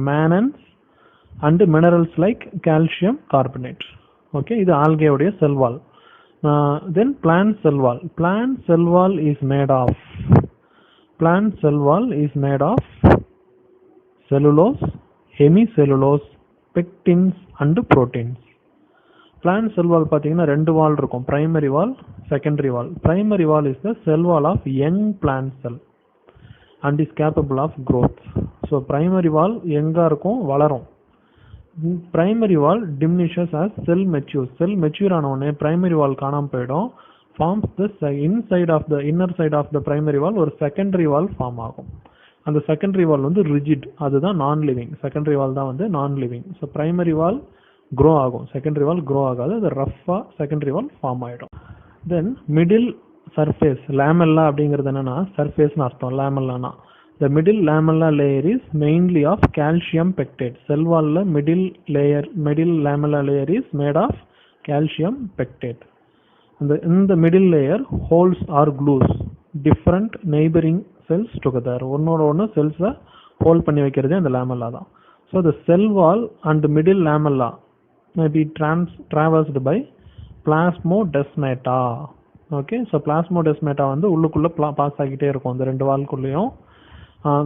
mannans and minerals like calcium carbonate. Okay, இது algae உடைய cell wall. Then plant cell wall. Plant cell wall is made of cellulose, hemicellulose, pectins and proteins. Plant cell wall பாத்தீங்கன்னா ரெண்டு வால் இருக்கும், primary wall, secondary wall. Primary wall is the cell wall of young plant cell and is capable of growth. So primary wall young இருக்கும், வளரும். Primary wall diminishes as cell matures. Cell mature ஆனோனே primary wall காணாம போயிடும். Forms the inside of the inner side of the primary wall ஒரு secondary wall form ஆகும். அந்த secondary wall வந்து rigid, அதுதான் non-living. Secondary wall தான் வந்து non-living. So primary wall grow ஆகும், secondary wall grow ஆகாது, அது rough-ஆ secondary wall form ஆயிடும். Then middle surface, lamella அப்படிங்கிறது என்னன்னா surface-னு அர்த்தம். lamella-னா the middle lamella layer is mainly of calcium pectate. Cell wall middle lamella layer is made of calcium pectate. And in the middle layer holds or glues different neighboring cells together. ஒன்னோட ஒன்னு cells hold பண்ணி வைக்கிறது அந்த lamella தான். So the cell wall and middle lamella may be traversed by plasmodesmata. Okay, so plasmodesmata வந்து உள்ளுக்குள்ள பாஸ் ஆகிட்டே இருக்கும் அந்த ரெண்டு வால்குள்ளேயும்.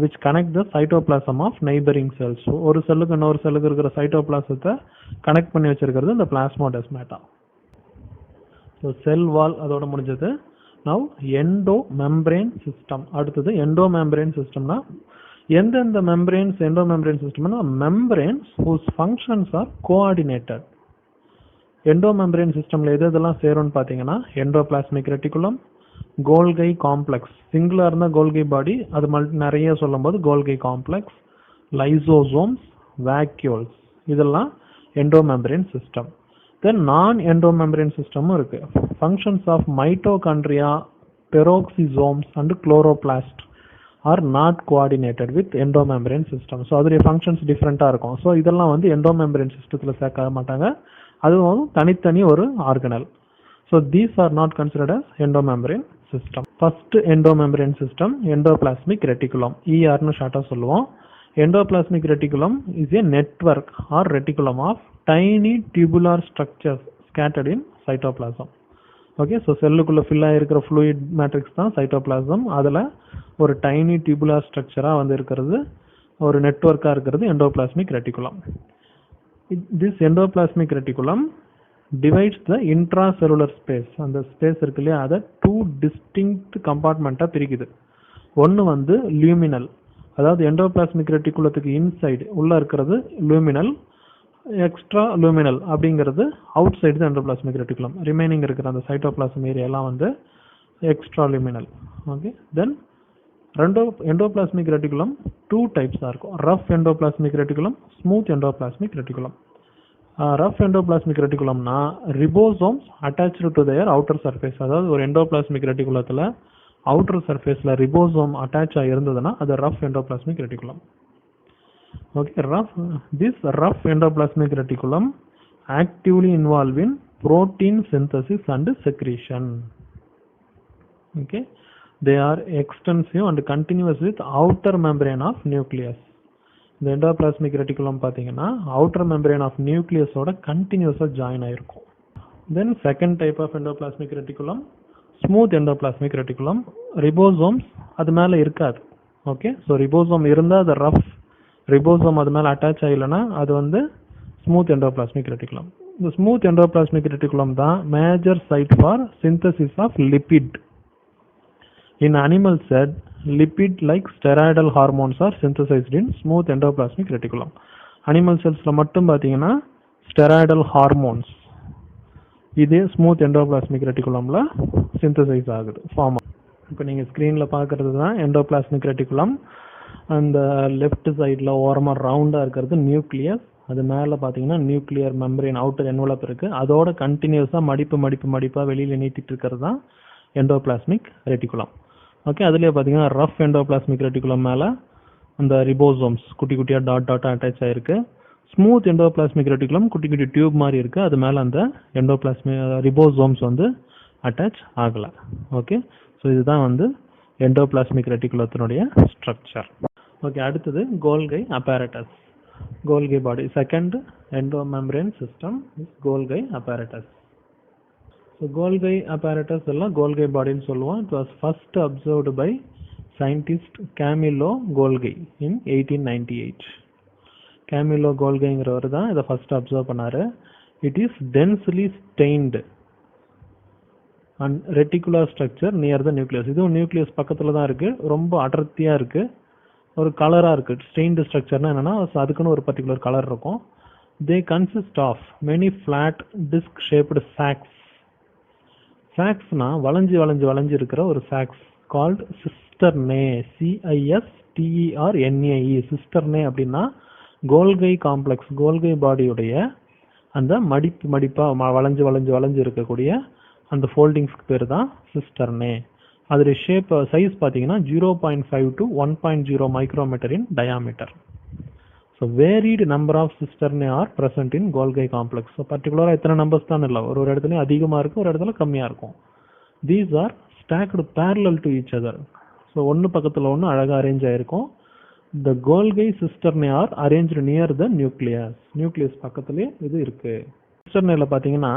Which connect the cytoplasm of neighboring cells. So ஒரு செல்லுக்கு இன்னொரு செல்லுக்கு இருக்கிற சைட்டோபிளாசத்தை கனெக்ட் பண்ணி வச்சிருக்கிறது இந்த பிளாஸ்மோடெஸ்மேட்டா. So cell wall அதோட முடிஞ்சது. Now endomembrane system. அடுத்தது endomembrane systemனா எந்தெந்த membranes endomembrane systemனா membranes whose functions are coordinated. endomembrane systemல எதெல்லாம் சேரும்னு பாத்தீங்கன்னா endoplasmic reticulum, Golgi complex, singular na Golgi body, அது நிறைய சொல்லும்போது Golgi complex, lysosomes, vacuoles, இதெல்லாம் endomembrane system. Then non-endomembrane system இருக்கு. Functions of mitochondria, peroxisomes and chloroplast are not coordinated with endomembrane system. So அதோட functions different இருக்கும். So இதெல்லாம் வந்து endomembrane systemத்துல சேர்க்க மாட்டாங்க, அதுவும் தனித்தனி ஒரு organelle. So these are not considered as endomembrane system. First endomembrane system, endoplasmic reticulum. ER னு ஷார்ட்டா சொல்லுவோம். Endoplasmic reticulum is a network or reticulum of tiny tubular structures scattered in cytoplasm. Okay, so செல்லுக்குள்ள fill ஆயிருக்கிற fluid matrix தான் cytoplasm. அதுல ஒரு tiny tubular structure வந்து இருக்கிறது, ஒரு நெட்வொர்க்கா இருக்கிறது endoplasmic reticulum. This endoplasmic reticulum divides the intracellular space. அந்த ஸ்பேஸ் இருக்கு இல்லையா, அதை 2 distinct கம்பார்ட்மெண்ட்டாக பிரிக்குது. ஒன்று வந்து லியூமினல், அதாவது எண்டோபிளாஸ்மிக் ரெட்டிகுலத்துக்கு இன்சைடு உள்ள இருக்கிறது லூமினல், எக்ஸ்ட்ரா லூமினல் அப்படிங்கிறது அவுட் சைடு தான் எண்டோபிளாஸ்மிக் ரெட்டிகுலம். ரிமைனிங் இருக்கிற அந்த சைட்டோபிளாசம் ஏரியாலாம் வந்து extra luminal. Okay, then endoplasmic reticulum 2 டைப்ஸாக இருக்கும். Rough endoplasmic reticulum, smooth endoplasmic reticulum. Rough endoplasmic ரெட்டிகுலம்னா ribosomes attached to their outer surface. அதாவது ஒரு எண்டோபிளாஸ்மிக் ரெட்டிகுலத்தில் அவுட்டர் சர்ஃபேஸில் ரிபோசோம் அட்டாச் ஆகிருந்ததுன்னா அது rough endoplasmic reticulum. Okay, this rough endoplasmic reticulum actively involve in protein synthesis and secretion. Okay, they are extensive and continuous with outer membrane of nucleus. இந்த எண்டோபிளாஸ்மிக் ரெட்டிகுலம் பார்த்தீங்கன்னா அவுட்டர் மெம்பரேன் ஆஃப் நியூக்ளியஸோட கண்டினியூஸாக ஜாயின் ஆயிருக்கும். Then second type of endoplasmic reticulum smooth endoplasmic reticulum. Ribosomes அது மேலே இருக்காது. ஓகே, ஸோ ரிபோசோம் இருந்தால் அது ரஃப், ரிபோசோம் அது மேலே அட்டாச் ஆகலைன்னா அது வந்து ஸ்மூத் எண்டோபிளாஸ்மிக் ரெட்டிகுலம். இந்த ஸ்மூத் எண்டோபிளாஸ்மிக் ரெட்டிகுலம் தான் major site for synthesis of lipid. In animal cell, lipid-like steroidal hormones are synthesized in smooth endoplasmic reticulum. Animal cellsல மட்டும் பார்த்தீங்கன்னா steroidal hormones இதே ஸ்மூத் எண்டோபிளாஸ்மிக் ரெட்டிகுலம்ல சிந்தசைஸ் ஆகுது, ஃபார்ம் ஆகுது. இப்போ நீங்கள் ஸ்க்ரீனில் பார்க்குறது தான் எண்டோபிளாஸ்மிக் ரெட்டிகுலம். அந்த லெஃப்ட் சைடில் ஓரமாக ரவுண்டாக இருக்கிறது நியூக்ளியஸ். அது மேலே பார்த்தீங்கன்னா நியூக்ளியர் மெம்பரேன் அவுட்டர் என்வலப் இருக்குது. அதோட கண்டினியூஸாக மடிப்பாக வெளியில் நீட்டிட்டு இருக்கிறது தான் எண்டோபிளாஸ்மிக் ரெட்டிகுலம். ஓகே, அதுலேயே பார்த்தீங்கன்னா ரஃப் எண்டோபிளாஸ்மிக் ரெட்டிகுலம் மேலே அந்த ரிபோசோம்ஸ் குட்டி குட்டியாக டாட்டாக அட்டாச் ஆகிருக்கு. ஸ்மூத் எண்டோபிளாஸ்மிக் ரெட்டிகுலம் குட்டி குட்டி டியூப் மாதிரி இருக்குது, அது மேலே அந்த ரிபோசோம்ஸ் வந்து அட்டாச் ஆகலை. ஓகே, ஸோ இதுதான் வந்து எண்டோபிளாஸ்மிக் ரெட்டிகுலத்தினுடைய ஸ்ட்ரக்சர். ஓகே, அடுத்தது Golgi apparatus. Golgi body second endomembrane system is Golgi apparatus. So Golgi apparatus எல்லாம் Golgi bodyன்னு சொல்லுவோம். It was first observed by scientist Camillo Golgi in 1898. Camillo Golgiங்கிறவர் தான் இதை ஃபர்ஸ்ட் அப்சர்வ் பண்ணாரு. It is densely stained and reticular structure near the nucleus. இதுவும் நியூக்ளியஸ் பக்கத்தில் தான் இருக்கு, ரொம்ப அடர்த்தியாக இருக்கு, ஒரு கலராக இருக்கு. ஸ்டெயின்டு ஸ்ட்ரக்சர்னா என்னன்னா அதுக்குன்னு ஒரு பர்டிகுலர் கலர் இருக்கும். They consist of many flat disc shaped sacs. சாக்ஸ்னா வளைஞ்சு இருக்கிற ஒரு சாக்ஸ் கால்ட் சிஸ்டர்னே, CISTERNAE. சிஸ்டர்னே அப்படின்னா கோல்கை காம்ப்ளெக்ஸ், கோல்கை பாடியுடைய அந்த மடிப்பாக வளைஞ்சு இருக்கக்கூடிய அந்த ஃபோல்டிங்ஸ்க்கு பேர் தான் சிஸ்டர்னே. அதோடைய ஷேப் சைஸ் பார்த்தீங்கன்னா 0.5 to 1.0 micrometre in diameter. So varied number of cisternae are present in Golgi complex. So பர்டிகுலராக எத்தனை நம்பர்ஸ் தான் இல்லை, ஒரு இடத்துலையும் அதிகமாக இருக்கும், ஒரு இடத்துல கம்மியாக இருக்கும். These are stacked parallel to each other. So ஒன்று பக்கத்தில் ஒன்று அழகாக அரேஞ்ச் ஆகிருக்கும். The Golgi cisternae are arranged near the nucleus பக்கத்துலேயே இது இருக்குது. சிஸ்டர்னேல பார்த்தீங்கன்னா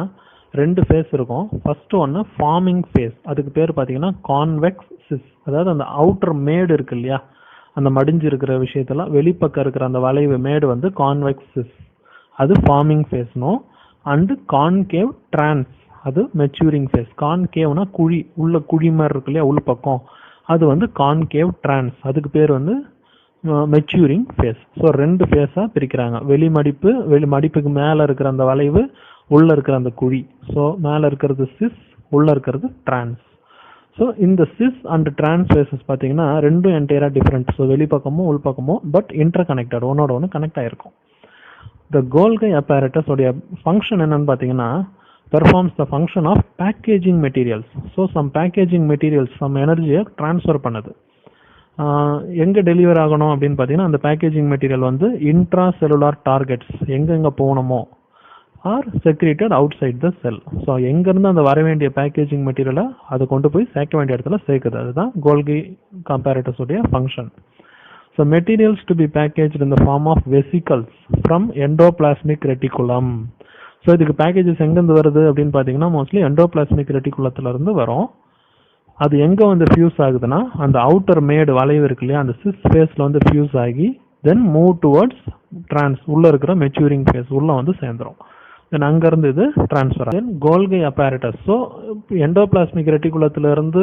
2 ஃபேஸ் இருக்கும். ஃபர்ஸ்ட் ஒன்று ஃபார்மிங் ஃபேஸ், அதுக்கு பேர் பார்த்தீங்கன்னா கான்வெக்ஸ் சிஸ். அதாவது அந்த அவுட்டர் மேடு இருக்கு இல்லையா, அந்த மடிஞ்சு இருக்கிற விஷயத்துல வெளிப்பக்கம் இருக்கிற அந்த வளைவு மேடு வந்து கான்வெக்ஸ் சிஸ், அது ஃபார்மிங் ஃபேஸ்னும். அண்டு கான்கேவ் டிரான்ஸ், அது மெச்சூரிங் ஃபேஸ். கான்கேவ்னா உள்ள குழி மாதிரி இருக்கு இல்லையா உள் பக்கம், அது வந்து கான்கேவ் டிரான்ஸ், அதுக்கு பேர் வந்து மெச்சூரிங் ஃபேஸ். ஸோ 2 ஃபேஸாக பிரிக்கிறாங்க. மடிப்புக்கு மேலே இருக்கிற அந்த வளைவு, உள்ள இருக்கிற அந்த குழி. ஸோ மேலே இருக்கிறது சிஸ், உள்ள இருக்கிறது டிரான்ஸ். ஸோ இந்த சிஸ் அண்ட் டிரான்ஸ் ஃபேஸஸ் பார்த்தீங்கன்னா ரெண்டும் என்டையராக டிஃப்ரெண்ட். ஸோ வெளிப்பக்கமும் உள்பக்கமும் பட் இன்டர் கனெக்டட், ஒன்னோட ஒன்று கனெக்ட் ஆகிருக்கும். த கோல்கை அப்பேரட்டஸ் உடைய ஃபங்க்ஷன் என்னன்னு பார்த்தீங்கன்னா performs the function of packaging materials. So some packaging materials some எனர்ஜியை ட்ரான்ஸ்ஃபர் பண்ணுது. எங்கே டெலிவர் ஆகணும் அப்படின்னு பார்த்தீங்கன்னா அந்த பேக்கேஜிங் மெட்டீரியல் வந்து இன்ட்ரா செல்லுலார் டார்கெட்ஸ் எங்கெங்கே போகணுமோ or secreted outside the cell. So எங்கேருந்து அந்த வர வேண்டிய பேக்கேஜிங் மெட்டீரியலை அதை கொண்டு போய் சேர்க்க வேண்டிய இடத்துல சேர்க்குது. அதுதான் கோல்கி கம்பேரட்டஸ் உடைய function. So materials to be packaged in the form of vesicles from endoplasmic reticulum. So இதுக்கு பேக்கேஜஸ் எங்கேருந்து வருது அப்படின்னு பார்த்தீங்கன்னா மோஸ்ட்லி எண்டோபிளாஸ்மிக் ரெட்டிகுலத்துலேருந்து வரும். அது எங்கே வந்து ஃபியூஸ் ஆகுதுன்னா அந்த அவுட்டர் மேடு வளைவு இருக்கு இல்லையா, அந்த சிஸ் ஃபேஸில் வந்து ஃபியூஸ் ஆகி தென் மூவ் டுவர்ட்ஸ் உள்ள இருக்கிற மெச்சூரிங் ஃபேஸ் உள்ள வந்து சேர்ந்துரும். தென் அங்கிருந்து இது டிரான்ஸ்ஃபர். தென் கோல்கை apparatus. ஸோ எண்டோபிளாஸ்மிக் ரெட்டிகுலத்துல இருந்து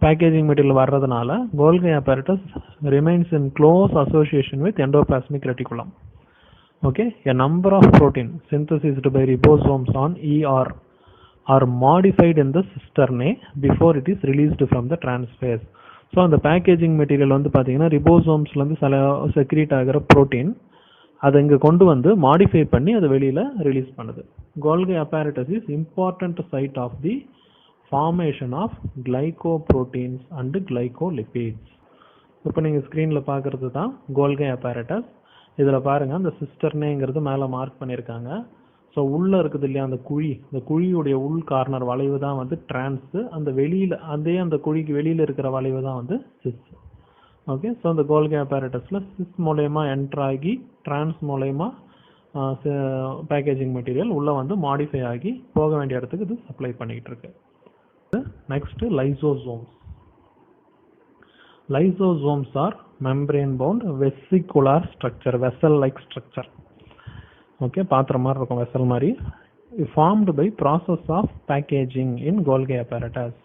பேக்கேஜிங் மெட்டீரியல் வர்றதுனால கோல்கை apparatus remains in close association with endoplasmic reticulum. Okay, a number of protein synthesized by ribosomes on ER are modified in the cisternae before it is released from the transphase. So அந்த பேக்கேஜிங் மெட்டீரியல் வந்து பார்த்தீங்கன்னா ரிபோசோம்ஸ்லேருந்து சில செக்ரீட் ஆகிற ப்ரோட்டீன் அதை இங்கே கொண்டு வந்து மாடிஃபை பண்ணி அதை வெளியில் ரிலீஸ் பண்ணுது. கோல்கை apparatus is important site of the formation of glycoproteins and glycolipids. இப்போ நீங்கள் ஸ்க்ரீனில் பார்க்குறது தான் கோல்கை apparatus. இதில் பாருங்கள் அந்த சிஸ்டர்னேங்கிறது மேலே மார்க் பண்ணியிருக்காங்க. ஸோ உள்ளே இருக்குது இல்லையா அந்த குழி, இந்த குழியுடைய உள் கார்னர் வளைவு தான் வந்து டிரான்ஸு, அந்த வெளியில் அந்த குழிக்கு வெளியில் இருக்கிற வளைவு தான் வந்து சிஸ். ஓகே, ஸோ அந்த கோல்கை apparatusல சிஸ் மூலயமா என்ட்ரு ஆகி டிரான்ஸ் மூலயமா பேக்கேஜிங் மெட்டீரியல் உள்ளே வந்து மாடிஃபை ஆகி போக வேண்டிய இடத்துக்கு இது சப்ளை பண்ணிக்கிட்டு இருக்கு. Next lysosomes. Lysosomes are membrane bound vesicular structure, vessel like structure. Okay, பாத்திரம் மாதிரி இருக்கும், வெசல் மாதிரி. Formed by process of packaging in Golgi apparatus.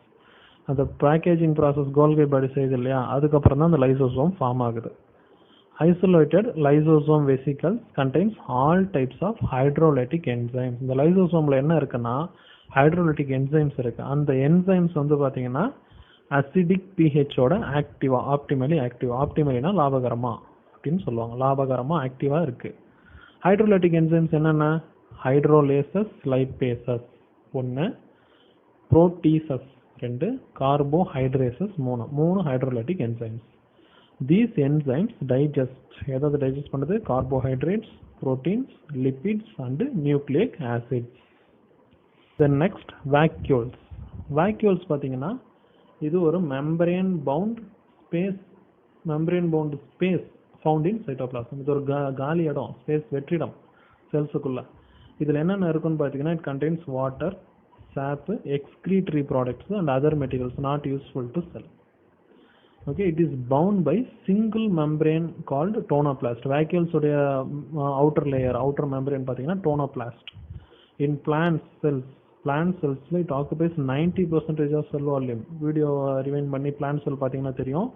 அந்த பேக்கேஜிங் ப்ராசஸ் கோல்கை பாடி செய்யுது இல்லையா, அதுக்கப்புறம் தான் அந்த லைசோசோம் ஃபார்ம் ஆகுது. Isolated lysosome vesicles contains all types of hydrolytic enzymes. இந்த லைசோசோம்ல என்ன இருக்குன்னா ஹைட்ரோலிட்டிக் என்சைம்ஸ் இருக்கு. அந்த என்சைம்ஸ் வந்து பார்த்தீங்கன்னா அசிடிக் பிஹெச்சோட ஆக்டிவா, ஆப்டிமலி ஆக்டிவா, ஆப்டிமலினா லாபகரமா அப்படின்னு சொல்லுவாங்க, லாபகரமா ஆக்டிவா இருக்கு. ஹைட்ரோலைட்டிக் என்சைம்ஸ் என்னென்ன? Hydrolases, lipases 1, proteases 2, carbohydrases 3 hydrolytic enzymes. These enzymes digest, எதாவது டைஜஸ்ட் பண்ணுது? Carbohydrates, proteins, lipids and nucleic acids. Then next vacuoles. Vacuoles பார்த்தீங்கன்னா இது ஒரு membrane bound space found in cytoplasm. இது ஒரு காலி இடம், ஸ்பேஸ், வெற்றிடம் செல்ஸுக்குள்ள. இதில் என்னென்ன இருக்குன்னு பார்த்தீங்கன்னா it contains water, sap, excretory products and other materials not useful to cell. Okay, it is bound by single membrane called tonoplast. வாக்யூல்ஸுடைய அவுட்டர் லேயர், அவுட்டர் மெம்பரேன் பார்த்தீங்கன்னா டோனோபிளாஸ்ட். இன் பிளான்ட் செல்ஸ்ல it occupies 90% of cell volume. Video rewind பண்ணி பிளான்ட் செல் பார்த்தீங்கன்னா தெரியும்,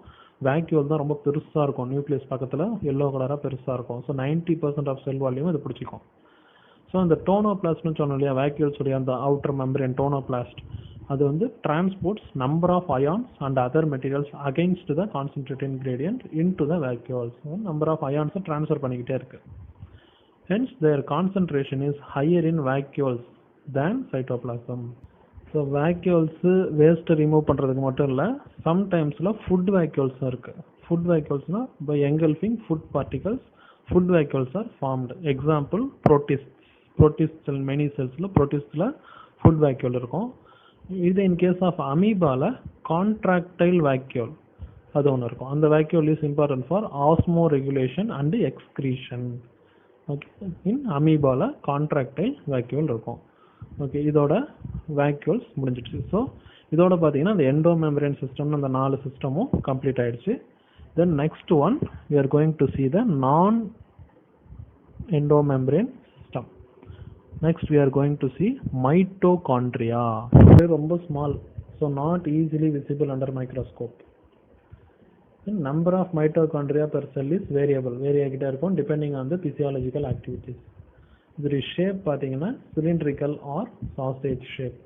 வேக்யூல் தான் ரொம்ப பெருசாக இருக்கும், நியூக்ளியஸ் பக்கத்தில் எல்லோ கலராக பெருசாக இருக்கும். ஸோ 90% ஆஃப் செல் வால்யூம் இது பிடிச்சிக்கும். ஸோ அந்த டோனோபிளாஸ்ட்னு சொன்னோம் இல்லையா, வேக்யூல்ஸுடைய அந்த அவுட்டர் மெம்பரேன் டோனோபிளாஸ்ட், அது வந்து transports number of ions and other materials against the concentrated ingredient into the vacuoles. Number of அயான்ஸை ட்ரான்ஸ்ஃபர் பண்ணிக்கிட்டே இருக்கு. Hence their concentration is higher in vacuoles than cytoplasm. So vacuoles வேஸ்ட்டை ரிமூவ் பண்ணுறதுக்கு மட்டும் இல்லை, சம்டைம்ஸில் ஃபுட் வேக்யூல்ஸும் இருக்குது. ஃபுட் வேக்யூல்ஸ்னால் by engulfing food particles food vacuoles are formed. Example protist cell, many செல்ஸில் புரோட்டிஸ்டில் ஃபுட் வேக்யூல் இருக்கும். இது இன் கேஸ் ஆஃப் அமீபாவில் கான்ட்ராக்டைல் வேக்யூல் அது ஒன்று இருக்கும். அந்த vacuole is important for osmoregulation and excretion. Okay, in அமீபாவில் கான்ட்ராக்டைல் வேக்யூல் இருக்கும். ஓகே, இதோட வேக்யூல்ஸ் முடிஞ்சிடுச்சு. ஸோ இதோட பார்த்தீங்கன்னா அந்த எண்டோ மெம்பரேன் சிஸ்டம்னு அந்த 4 சிஸ்டமும் கம்ப்ளீட் ஆயிடுச்சு. Then next one we are going to see the non endomembrane system. Next we are going to see mitochondria. ரொம்ப small, so not easily visible under microscope. The number of mitochondria per cell is variable, vary ஆகிட்டே இருக்கும் depending on the physiological activities. இதோட ஷேப் பார்த்தீங்கன்னா சிலிண்ட்ரிக்கல் ஆர் சாசேஜ் ஷேப்.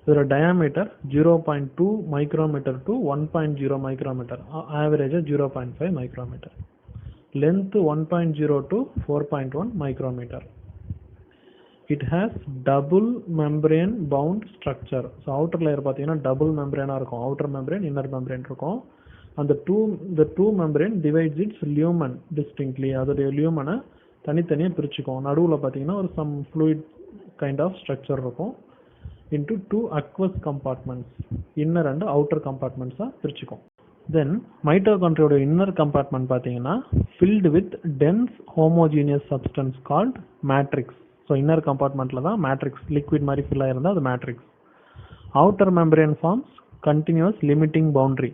இதோட டயாமீட்டர் 0.2 மைக்ரோமீட்டர் டு 1.0 மைக்ரோமீட்டர், ஆவரேஜாக 0.5 micrometre. Length 1.0 to 4.1 micrometre. It has double membrane bound structure. So outer layer பார்த்தீங்கன்னா டபுள் மெம்பரேனாக இருக்கும், அவுட்டர் மெம்பரேன், இன்னர் மெம்பரேன் இருக்கும். அந்த two membrane divides its lumen distinctly. அதோடைய லியூமனை தனித்தனியாக பிரிச்சுக்கும். நடுவில் பார்த்தீங்கன்னா ஒரு some fluid kind of structure இருக்கும். Into 2 aqueous compartments, inner and outer கம்பார்ட்மெண்ட்ஸாக பிரிச்சுக்கும். தென் மைட்டோகாண்ட்ரியோட இன்னர் கம்பார்ட்மெண்ட் பார்த்தீங்கன்னா filled with dense homogeneous substance called matrix. So inner கம்பார்ட்மெண்ட்டில் தான் மேட்ரிக்ஸ், லிக்விட் மாதிரி ஃபில் ஆயிருந்தால் அது matrix. Outer membrane forms continuous limiting boundary.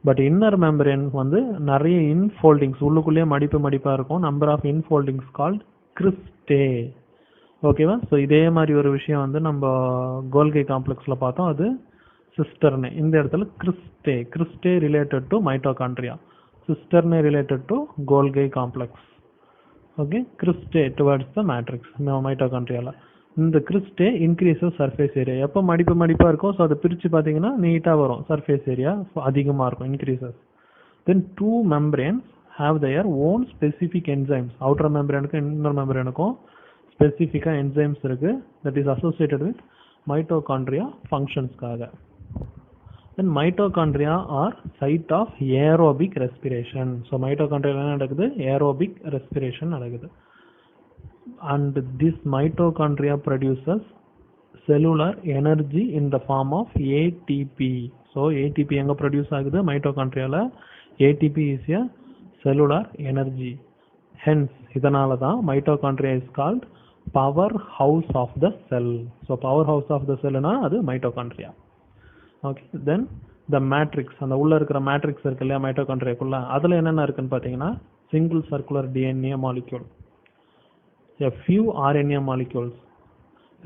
But inner membrane வந்து நிறைய இன்ஃபோல்டிங்ஸ் உள்ளுக்குள்ளேயே மடிப்பாக இருக்கும். Number of infoldings called cristae. ஓகேவா? ஸோ இதே மாதிரி ஒரு விஷயம் வந்து நம்ம கோல்கி காம்ப்ளெக்ஸில் பார்த்தோம், அது சிஸ்டர்னே. இந்த இடத்துல cristae related to mitochondria, cisternae related to Golgi complex. Okay, cristae towards the matrix மைட்டோகாண்ட்ரியால. இந்த கிறிஸ்டே இன்க்ரீசஸ் சர்ஃபேஸ் ஏரியா. எப்போ மடிப்பாக இருக்கும், ஸோ அதை பிரித்து பார்த்தீங்கன்னா நீட்டாக வரும், சர்ஃபேஸ் ஏரியா அதிகமாக இருக்கும், increases. Then two membranes have their own specific enzymes. Outer மெம்பரேனுக்கும் இன்னர் மெம்பரேனுக்கும் ஸ்பெசிஃபிக்காக என்சைம்ஸ் இருக்கு, that is associated with mitochondria ஃபங்க்ஷன்ஸ்க்காக. Then mitochondria are site of aerobic respiration. So mitochondria என்ன நடக்குது, ஏரோபிக் ரெஸ்பிரேஷன் நடக்குது. And this mitochondria produces cellular energy in the form of ATP. So ATP எங்க produce ஆகுது, மைட்டோகாண்ட்ரியால. ATP is a cellular energy. Hence இதனால தான் mitochondria is called power house of the cell. So power house of the cell னா அது mitochondria. Okay, then the matrix, அந்த உள்ள இருக்கிற மேட்ரிக்ஸ் இருக்கு இல்லையா மைட்டோகாண்ட்ரியாக்குள்ள, அதுல என்னென்ன இருக்குன்னு பார்த்தீங்கன்னா single circular DNA molecule, a few RNA molecules,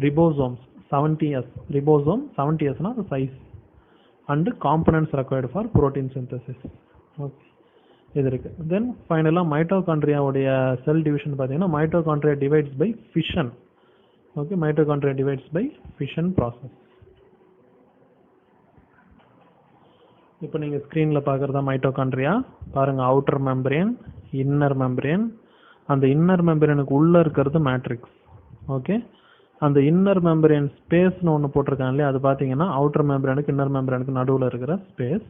ribosomes 70S, ribosome 70S na the size, and components required for protein synthesis. Okay, இது இருக்கு. Then finally mitochondria உடைய cell division பார்த்தீங்கன்னா mitochondria divides by fission. Okay, mitochondria divides by fission process. இப்போ நீங்க ஸ்கிரீன்ல பார்க்கறதா மைட்டோகாண்ட்ரியா பாருங்க. Outer membrane, inner membrane. அந்த இன்னர் மெம்பரேனுக்கு உள்ள இருக்கிறது மேட்ரிக்ஸ். ஓகே, அந்த இன்னர் மெம்பரேன் ஸ்பேஸ்னு ஒன்று போட்டிருக்காங்க இல்லையா, அது பார்த்தீங்கன்னா அவுட்டர் மெம்பரேனுக்கு இன்னர் மெம்பரேனுக்கு நடுவில் இருக்கிற ஸ்பேஸ்.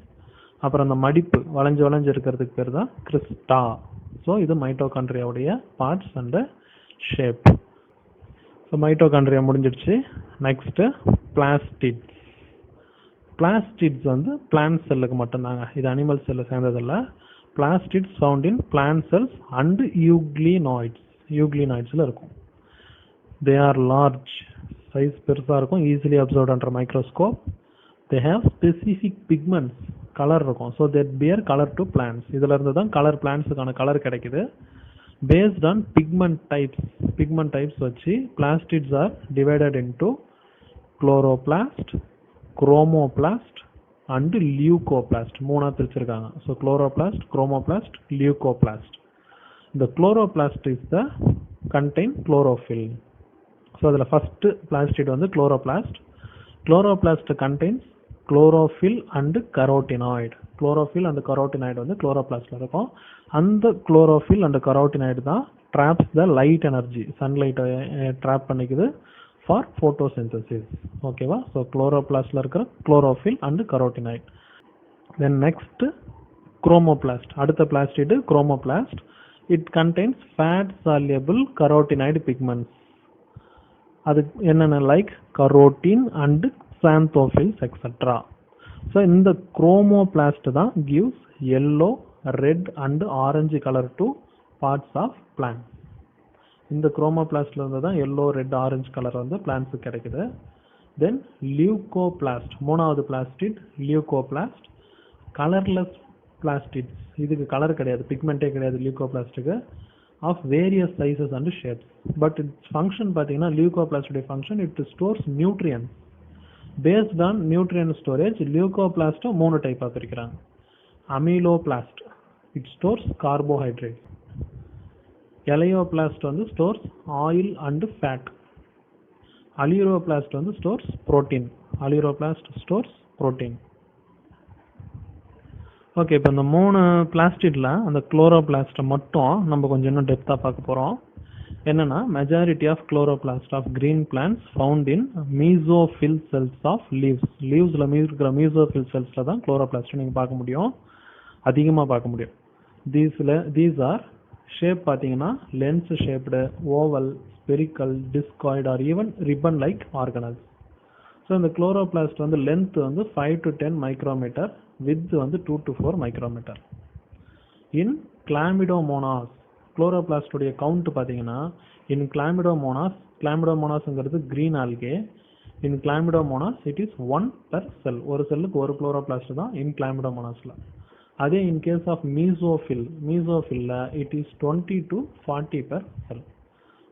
அப்புறம் அந்த மடிப்பு வளைஞ்சு இருக்கிறதுக்கு பேர் தான் கிறிஸ்டா. ஸோ இது மைட்டோகாண்ட்ரியாவுடைய parts and shape. So mitochondria முடிஞ்சிடுச்சு. Next plastids. பிளாஸ்டிட்ஸ் வந்து பிளான்ட் செல்லுக்கு மட்டும்தாங்க, இது அனிமல் செல்லை சேர்ந்ததில்லை. Plastids found in plant cells and euglenoids. Euglenoidsல இருக்கும். They are large, size பெருசா இருக்கும், easily observed under microscope. They have specific pigments, color இருக்கும். So they bear color to plants. இதுல இருந்து தான் கலர் பிளான்ட்ஸுக்கான கலர் கிடைக்குது. Based on pigment types வச்சு plastids are divided into chloroplast, chromoplast and leucoplast. மூணா பிரிச்சிருக்காங்க. So chloroplast, chromoplast, leucoplast. The chloroplast is the contain chlorophyll. So அதுல first plastid வந்து chloroplast. Chloroplast contains chlorophyll and carotenoid. Chlorophyll and carotenoid வந்து chloroplastல இருக்கும். அந்த chlorophyll and carotenoid தான் traps the light energy, sunlight trap பண்ணிக்குது for photosynthesis. ஓகேவா? ஸோ குளோரோபிளாஸ்ட்ல இருக்கிற chlorophyll and carotenoid. Then next chromoplast. அடுத்த plastid chromoplast. It contains fat soluble carotenoid pigments. அது என்னென்ன like carotene and xanthophylls etcetera. So இந்த குரோமோபிளாஸ்ட் தான் gives yellow, red and orange color to parts of plants. இந்த குரோமோபிளாஸ்ட்ல இருந்து தான் yellow, red, orange கலர் வந்து பிளான்ட்ஸுக்கு கிடைக்குது. தென் லியூகோபிளாஸ்ட், மூணாவது பிளாஸ்டிட் லியூகோபிளாஸ்ட். கலர்லெஸ் பிளாஸ்டிட்ஸ், இதுக்கு கலர் கிடையாது, பிக்மெண்ட்டே கிடையாது லியூகோபிளாஸ்ட்டுக்கு. Of various sizes and shapes. But its function பார்த்தீங்கன்னா லியூகோபிளாஸ்டுடைய function it stores nutrients. Based on nutrient storage லியூகோபிளாஸ்ட்டை 3 டைப்பாக பிரிக்கிறாங்க. Amyloplast, it stores carbohydrate. Elaioplast வந்து stores oil and fat. Aleuroplast வந்து stores protein. Aleuroplast stores protein. Okay, இப்போ இந்த 3 பிளாஸ்டிட்ல அந்த குளோரோபிளாஸ்ட்டை மட்டும் நம்ம கொஞ்சம் இன்னும் டெப்த்தாக பார்க்க போகிறோம். என்னன்னா majority of chloroplast of green plants found in mesophyll cells of leaves. லீவ்ஸில் இருக்கிற மீசோஃபில் செல்ஸில் தான் குளோரோபிளாஸ்ட்டை நீங்கள் பார்க்க முடியும், அதிகமாக பார்க்க முடியும். தீஸ் ஆர் ஷேப் பார்த்தீங்கன்னா lens shaped, oval, spherical, discoid or even ribbon like organelles. So இந்த குளோரோபிளாஸ்ட் வந்து லென்த் வந்து 5 to 10 மைக்ரோமீட்டர், வித் வந்து 2 to 4 மைக்ரோமீட்டர். இன் கிளாமிடோமோனாஸ், குளோரோபிளாஸ்டுடைய கவுண்ட் பார்த்தீங்கன்னா இன் கிளாமிடோமோனாஸ்ங்கிறது green algae. In Chlamydomonas it is 1 per cell. ஒரு செல்லுக்கு ஒரு குளோரோபிளாஸ்ட் தான் இன் கிளாமிடோமோனாஸ்ல. அதே in case of mesophil it is 20 to 40 per cell.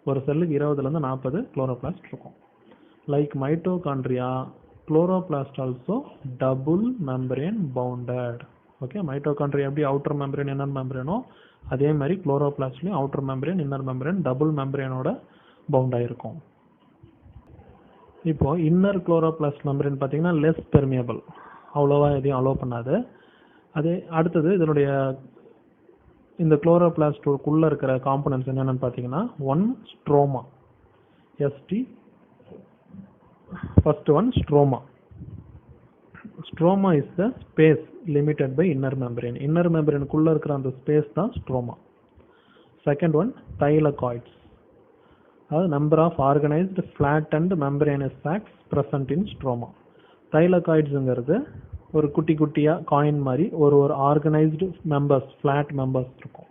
ஒரு செல்லுக்கு 20 ல இருந்து 40 chloroplast இருக்கும். Like mitochondria, chloroplast also double membrane bounded. Okay, mitochondria எப்படி outer membrane inner membrane அதே மாதிரி chloroplastலயும் outer membrane inner membrane double membrane ஓட bound ஆயிருக்கும். இப்போ இன்னர் chloroplast membrane பார்த்தீங்கன்னா less permeable, அவ்வளோவா எதையும் அலோவ் பண்ணாது. அதே அடுத்தது இதனுடைய இந்த chloroplastக்குள்ள இருக்கிற காம்பனன்ட்ஸ் என்னென்னு பார்த்தீங்கன்னா one stroma, first one stroma. Stroma is the space limited by inner membrane. Inner membrane குள்ள இருக்கிற அந்த ஸ்பேஸ் தான் stroma. Second one thylakoids. Number of organized flattened membranous sacs present in stroma. Thylakoidsங்கிறது ஒரு குட்டி குட்டியா காயின் மாதிரி ஒரு ஆர்கனைஸ்டு மெம்பர்ஸ், ஃபிளாட் மெம்பர்ஸ் இருக்கும்.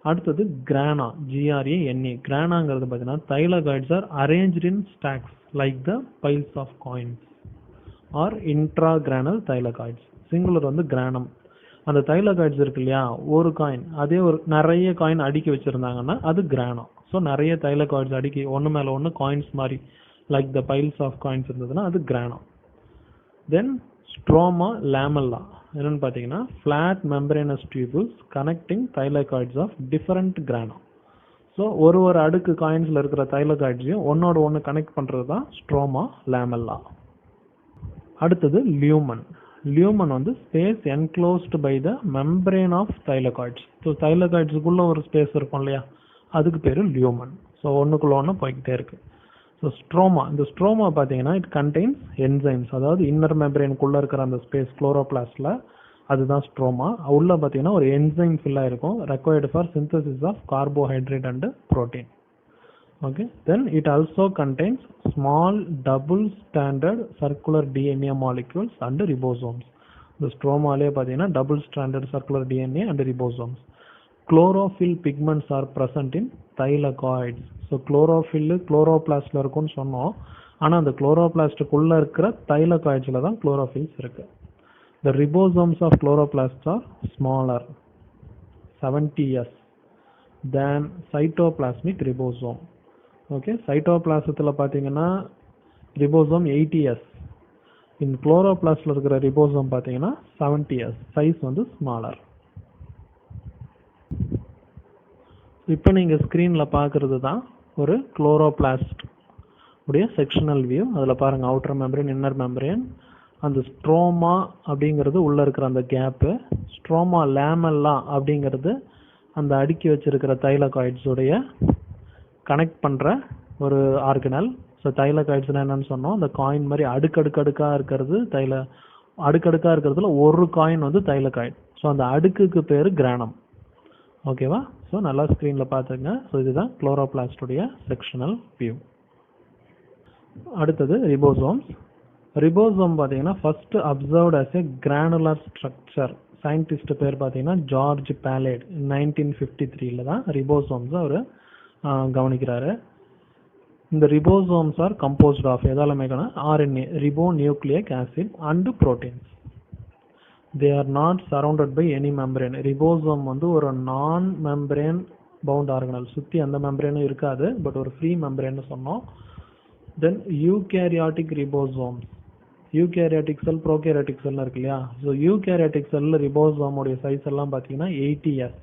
அடுத்தது கிரானா, GRANA. கிரானாங்கிறது பார்த்தீங்கன்னா thylakoids are arranged in stacks like the piles of coins or intragranal thylakoids. Singular வந்து கிரானம். அந்த thylakoids இருக்கு இல்லையா, ஒரு காயின் அதே ஒரு நிறைய காயின் அடுக்கி வச்சிருந்தாங்கன்னா அது கிரானம். ஸோ நிறைய thylakoids அடுக்கி ஒன்று மேலே ஒன்று காயின்ஸ் மாதிரி like the piles of coins இருந்ததுன்னா அது கிரானம். தென் ஸ்ட்ரோமா லேமெல்லா என்னன்னு பார்த்தீங்கன்னா flat membranous tubules connecting thylakoids of different granum. So ஒரு அடுக்கு காயின்ஸில் இருக்கிற thylakoidsையும் ஒன்னோட ஒன்று கனெக்ட் பண்ணுறது தான் ஸ்ட்ரோமா லேமெல்லா. அடுத்தது லியூமன். லியூமன் வந்து space enclosed by the membrane of thylakoids. So thylakoidsக்குள்ள ஒரு ஸ்பேஸ் இருக்கும் இல்லையா, அதுக்கு பேர் லியூமன். ஸோ ஒன்றுக்குள்ள ஒன்று போய்கிட்டே இருக்கு. ஸோ ஸ்ட்ரோமா, இந்த ஸ்ட்ரோமா பார்த்தீங்கன்னா இட் கண்டெய்ன்ஸ் என்சைம்ஸ், அதாவது இன்னர் மெம்பரேனுக்குள்ள இருக்கிற அந்த ஸ்பேஸ் குளோரோபிளாஸ்ட்ல அதுதான் ஸ்ட்ரோமா. உள்ள பார்த்தீங்கன்னா ஒரு என்சைம் ஃபில்லாக இருக்கும் required for synthesis of carbohydrate and protein. Okay, then it also contains small double standard circular DNA molecules and ribosomes. இந்த ஸ்ட்ரோமாலே பார்த்தீங்கன்னா double standard circular DNA and ribosomes. Chlorophyll pigments are present in thylakoids. So chlorophyll chloroplastல இருக்கும்னு சொன்னோம். ஆனால் அந்த chloroplastக்குள்ள இருக்கிற thylakoidsல தான் chlorophylls இருக்கு. The ribosomes of chloroplasts are smaller, 70s, than cytoplasmic ribosome. Okay, cytoplasmத்துல பார்த்தீங்கன்னா ribosome 80s. In chloroplastல இருக்கிற ribosome பார்த்தீங்கன்னா 70s. சைஸ் வந்து ஸ்மாலர். இப்போ நீங்கள் ஸ்க்ரீனில் பார்க்குறது தான் ஒரு குளோரோபிளாஸ்ட் உடைய செக்ஷனல் வியூ. அதில் பாருங்கள் அவுட்டர் மெம்பரேன், இன்னர் மெம்பரேன், அந்த ஸ்ட்ரோமா அப்படிங்கிறது உள்ளே இருக்கிற அந்த கேப்பு, ஸ்ட்ரோமா லேமெல்லா அப்படிங்கிறது அந்த அடுக்கி வச்சிருக்கிற thylakoids-உடைய கனெக்ட் பண்ணுற ஒரு ஆர்கனல். ஸோ thylakoids-னா என்னன்னு சொன்னோம், அந்த காயின் மாதிரி அடுக்கடுக்காக இருக்கிறது அடுக்கடுக்காக இருக்கிறதுல ஒரு காயின் வந்து thylakoid. ஸோ அந்த அடுக்குக்கு பேர் கிரானம். ஓகேவா? ஸோ நல்லா ஸ்க்ரீனில் பார்த்துங்க. ஸோ இதுதான் குளோரோபிளாஸ்டுடைய செக்ஷனல் வியூ. அடுத்தது ரிபோசோம்ஸ். ரிபோசோம் பார்த்தீங்கன்னா first observed as a granular structure. Scientist பேர் பார்த்தீங்கன்னா ஜார்ஜ் பேலேட். 1953 தான் ரிபோசோம்ஸ் அவர் கவனிக்கிறாரு. இந்த ரிபோசோம்ஸ் ஆர் கம்போஸ்ட் ஆஃப் எதால மேக்கனா RNA, ribo nucleic acid and proteins. They are not surrounded by any membrane. Ribosome வந்து ஒரு நான் மெம்பரேன் பவுண்ட் ஆர்கனல், சுற்றி அந்த மெம்பரேனும் இருக்காது, பட் ஒரு ஃப்ரீ மெம்பரேன்னு சொன்னோம். தென் யூகேரியாட்டிக் ரிபோசோம்ஸ். யூகேரியாட்டிக் செல், ப்ரோகேரியாட்டிக் செல் இருக்கு இல்லையா. ஸோ யூகேரியாட்டிக் செல்லில் ரிபோசோமுடைய சைஸ் எல்லாம் பார்த்தீங்கன்னா 80s.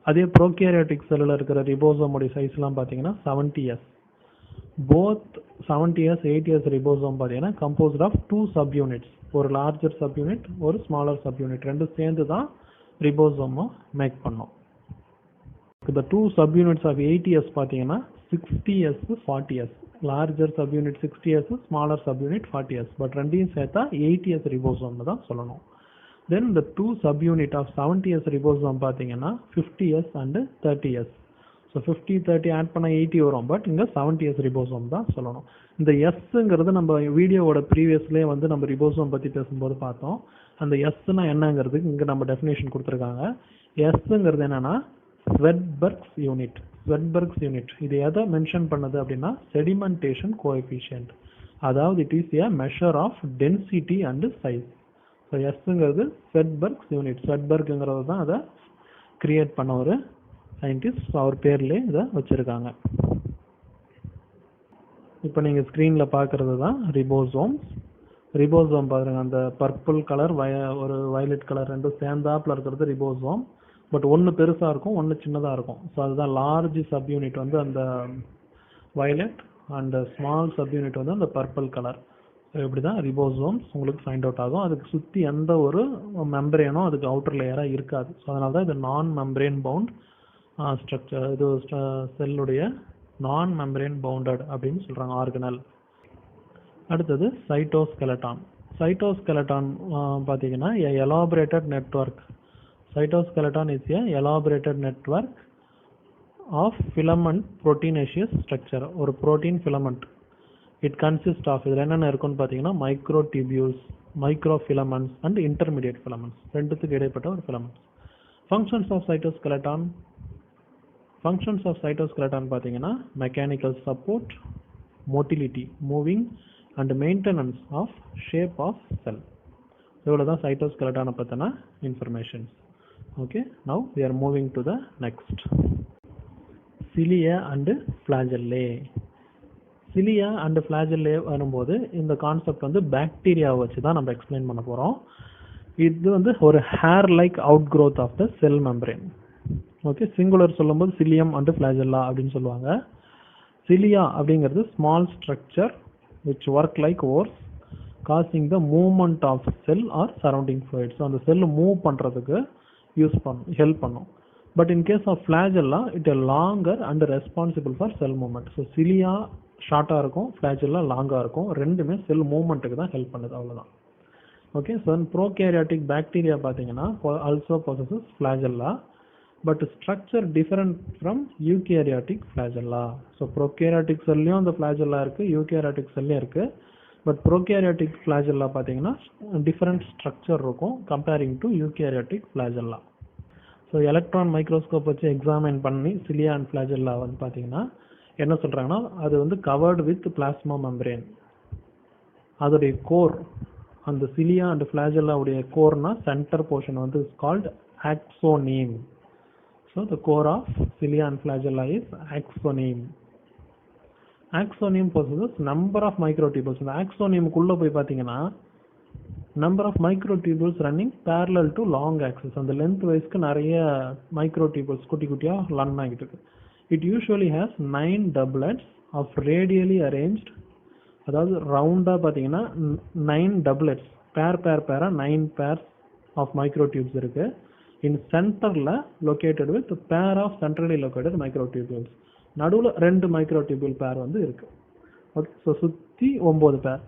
அதே ப்ரோகேரியாட்டிக் செல்லில் இருக்கிற ரிபோசோமுடைய சைஸ்லாம் பார்த்தீங்கன்னா 70s. Both 70s 80s ribosome பார்த்தீங்கன்னா கம்போஸ்ட் ஆஃப் 2 சப்யூனிட்ஸ், ஒரு லார்ஜர் சப்யூனிட், ஒரு ஸ்மாலர் சப்யூனிட், ரெண்டும் சேர்ந்து தான் ரிபோசோமை மேக் பண்ணோம். இந்த 2 சப்யூனிட்ஸ் ஆஃப் 80s பார்த்தீங்கன்னா 60s 40s, larger subunit 60s, smaller subunit 40s, but ரெண்டையும் சேர்த்தா 80s ரிபோசோம்னு தான் சொல்லணும். தென் இந்த 2 சப்யூனிட் ஆஃப் 70s ரிபோசோம் பார்த்தீங்கன்னா 50s and 30s. So 50 30 add பண்ணால் 80 வரும், பட் இங்கே 70s ரிபோசோம் தான் சொல்லணும். இந்த எஸ்ங்கிறது நம்ம வீடியோவோட ப்ரீவியஸ்லேயே வந்து நம்ம ரிபோசோம் பற்றி பேசும்போது பார்த்தோம். அந்த எஸ்னா என்னங்கிறதுக்கு இங்கே நம்ம டெஃபினேஷன் கொடுத்துருக்காங்க. எஸ்ங்கிறது என்னன்னா ஸ்வெட்பர்க்ஸ் யூனிட். ஸ்வெட்பர்க்ஸ் யூனிட் இது எதை மென்ஷன் பண்ணுது அப்படின்னா செடிமெண்டேஷன் கோஎஃபிஷியன்ட். அதாவது it is a measure of density and size. So எஸ்ங்கிறது ஸ்வெட்பர்க்ஸ் யூனிட். ஸ்வெட்பர்க்ங்கிறது தான் அதை கிரியேட் பண்ண ஒரு சயின்டிஸ்ட். அவர் பேர்லேயே இதை வச்சுருக்காங்க. இப்போ நீங்கள் ஸ்க்ரீனில் பார்க்குறது தான் ரிபோசோம்ஸ். ரிபோசோம் பாருங்க, அந்த பர்பிள் கலர் ஒரு வயலட் கலர் ரெண்டும் சேர்ந்தாப்பில் இருக்கிறது ரிபோசோம். பட் ஒன்று பெருசாக இருக்கும், ஒன்று சின்னதாக இருக்கும். ஸோ அதுதான் லார்ஜ் சப்யூனிட் வந்து அந்த வயலட் அண்ட் ஸ்மால் சப்யூனிட் வந்து அந்த பர்பிள் கலர். இப்படி தான் ரிபோசோம்ஸ் உங்களுக்கு ஃபைண்ட் அவுட் ஆகும். அதுக்கு சுற்றி எந்த ஒரு மெம்பரேனோ அதுக்கு அவுட்டர் லேயராக இருக்காது. ஸோ அதனால தான் இது நான் மெம்பரேன் பவுண்ட் ஸ்ட்ரக்சர். இது செல்லுடைய நான் மெம்பரேன் பவுண்டட் அப்படின்னு சொல்கிறாங்க ஆர்கனல். அடுத்தது சைட்டோஸ்கெலட்டான். சைட்டோஸ்கெலட்டான் பார்த்தீங்கன்னா elaborated network. Cytoskeleton is a elaborated network of filament proteinaceous structure. ஒரு protein filament. It consists of இதில் என்னென்ன இருக்குன்னு பார்த்தீங்கன்னா microtubules, microfilaments and intermediate filaments. ரெண்டுத்துக்கு இடைப்பட்ட ஒரு filaments. Functions of cytoskeleton. Functions of cytoskeleton பார்த்தீங்கன்னா mechanical support, motility, moving and maintenance of shape of cell. இவ்வளோ தான் cytoskeleton பற்றின informations. Okay, now we are moving to the next. Cilia and flagellae. Cilia and flagellae வரும்போது இந்த கான்செப்ட் வந்து பாக்டீரியாவை வச்சு தான் நம்ம எக்ஸ்பிளைன் பண்ண போகிறோம். இது வந்து ஒரு hair like outgrowth of the cell membrane. Okay, singular சொல்லும்போது சிலியம் அண்ட் ஃபிளாஜெல்லா அப்படின்னு சொல்லுவாங்க. சிலியா அப்படிங்கிறது small structure which work like oars causing the movement of cell or surrounding fluids. அந்த செல் மூவ் பண்ணுறதுக்கு ஹெல்ப் பண்ணும். But in case of flagella it longer and responsible for cell movement. So cilia ஷார்ட்டாக இருக்கும், ஃபிளாஜெல்லா லாங்காக இருக்கும். ரெண்டுமே செல் மூவ்மெண்ட்டுக்கு தான் ஹெல்ப் பண்ணுது, அவ்வளோதான். ஓகே, ஸோ ப்ரோகேரியாட்டிக் பாக்டீரியா பார்த்தீங்கன்னா also possesses flagella, but structure different from eukaryotic flagella. So prokaryotic செல்லையும் அந்த ஃபிளாஜெல்லா இருக்குது, யூகேரியாட்டிக் செல்லையும் இருக்குது. பட் ப்ரோகேரியாட்டிக் ஃபிளாஜெல்லா பார்த்தீங்கன்னா டிஃப்ரெண்ட் ஸ்ட்ரக்சர் இருக்கும் comparing to eukaryotic flagella. So electron microscope வச்சு எக்ஸாமின் பண்ணி சிலியா அண்ட் ஃபிளாஜெல்லா வந்து பார்த்தீங்கன்னா என்ன சொல்கிறாங்கன்னா அது வந்து கவர்டு வித் பிளாஸ்மா மெம்பரேன். அதோடைய கோர், அந்த சிலியா அண்ட் ஃபிளாஜெல்லாவுடைய கோர்னா சென்டர் போர்ஷன் வந்து called axoneme. So the core of cilia and flagella is axoneme. Axonium possesses number of microtubules. இந்த ஆக்சோனியமுக்குள்ள போய் பார்த்தீங்கன்னா number of microtubules running parallel to long axis. அந்த லென்த் வைஸ்க்கு நிறைய மைக்ரோடியூபிள்ஸ் குட்டி குட்டியாக ரன் ஆகிட்டு இருக்கு. It usually has 9 doublets of radially arranged. அதாவது ரவுண்டாக பார்த்தீங்கன்னா 9 doublets பேராக 9 pairs ஆஃப் மைக்ரோடியூப்ஸ் இருக்கு. இன் சென்டரில் located with pair of centrally located microtubules. நடுவில் 2 மைக்ரோடியூபிள் பேர் வந்து இருக்கு. ஓகே, ஸோ சுற்றி 9 பேர்.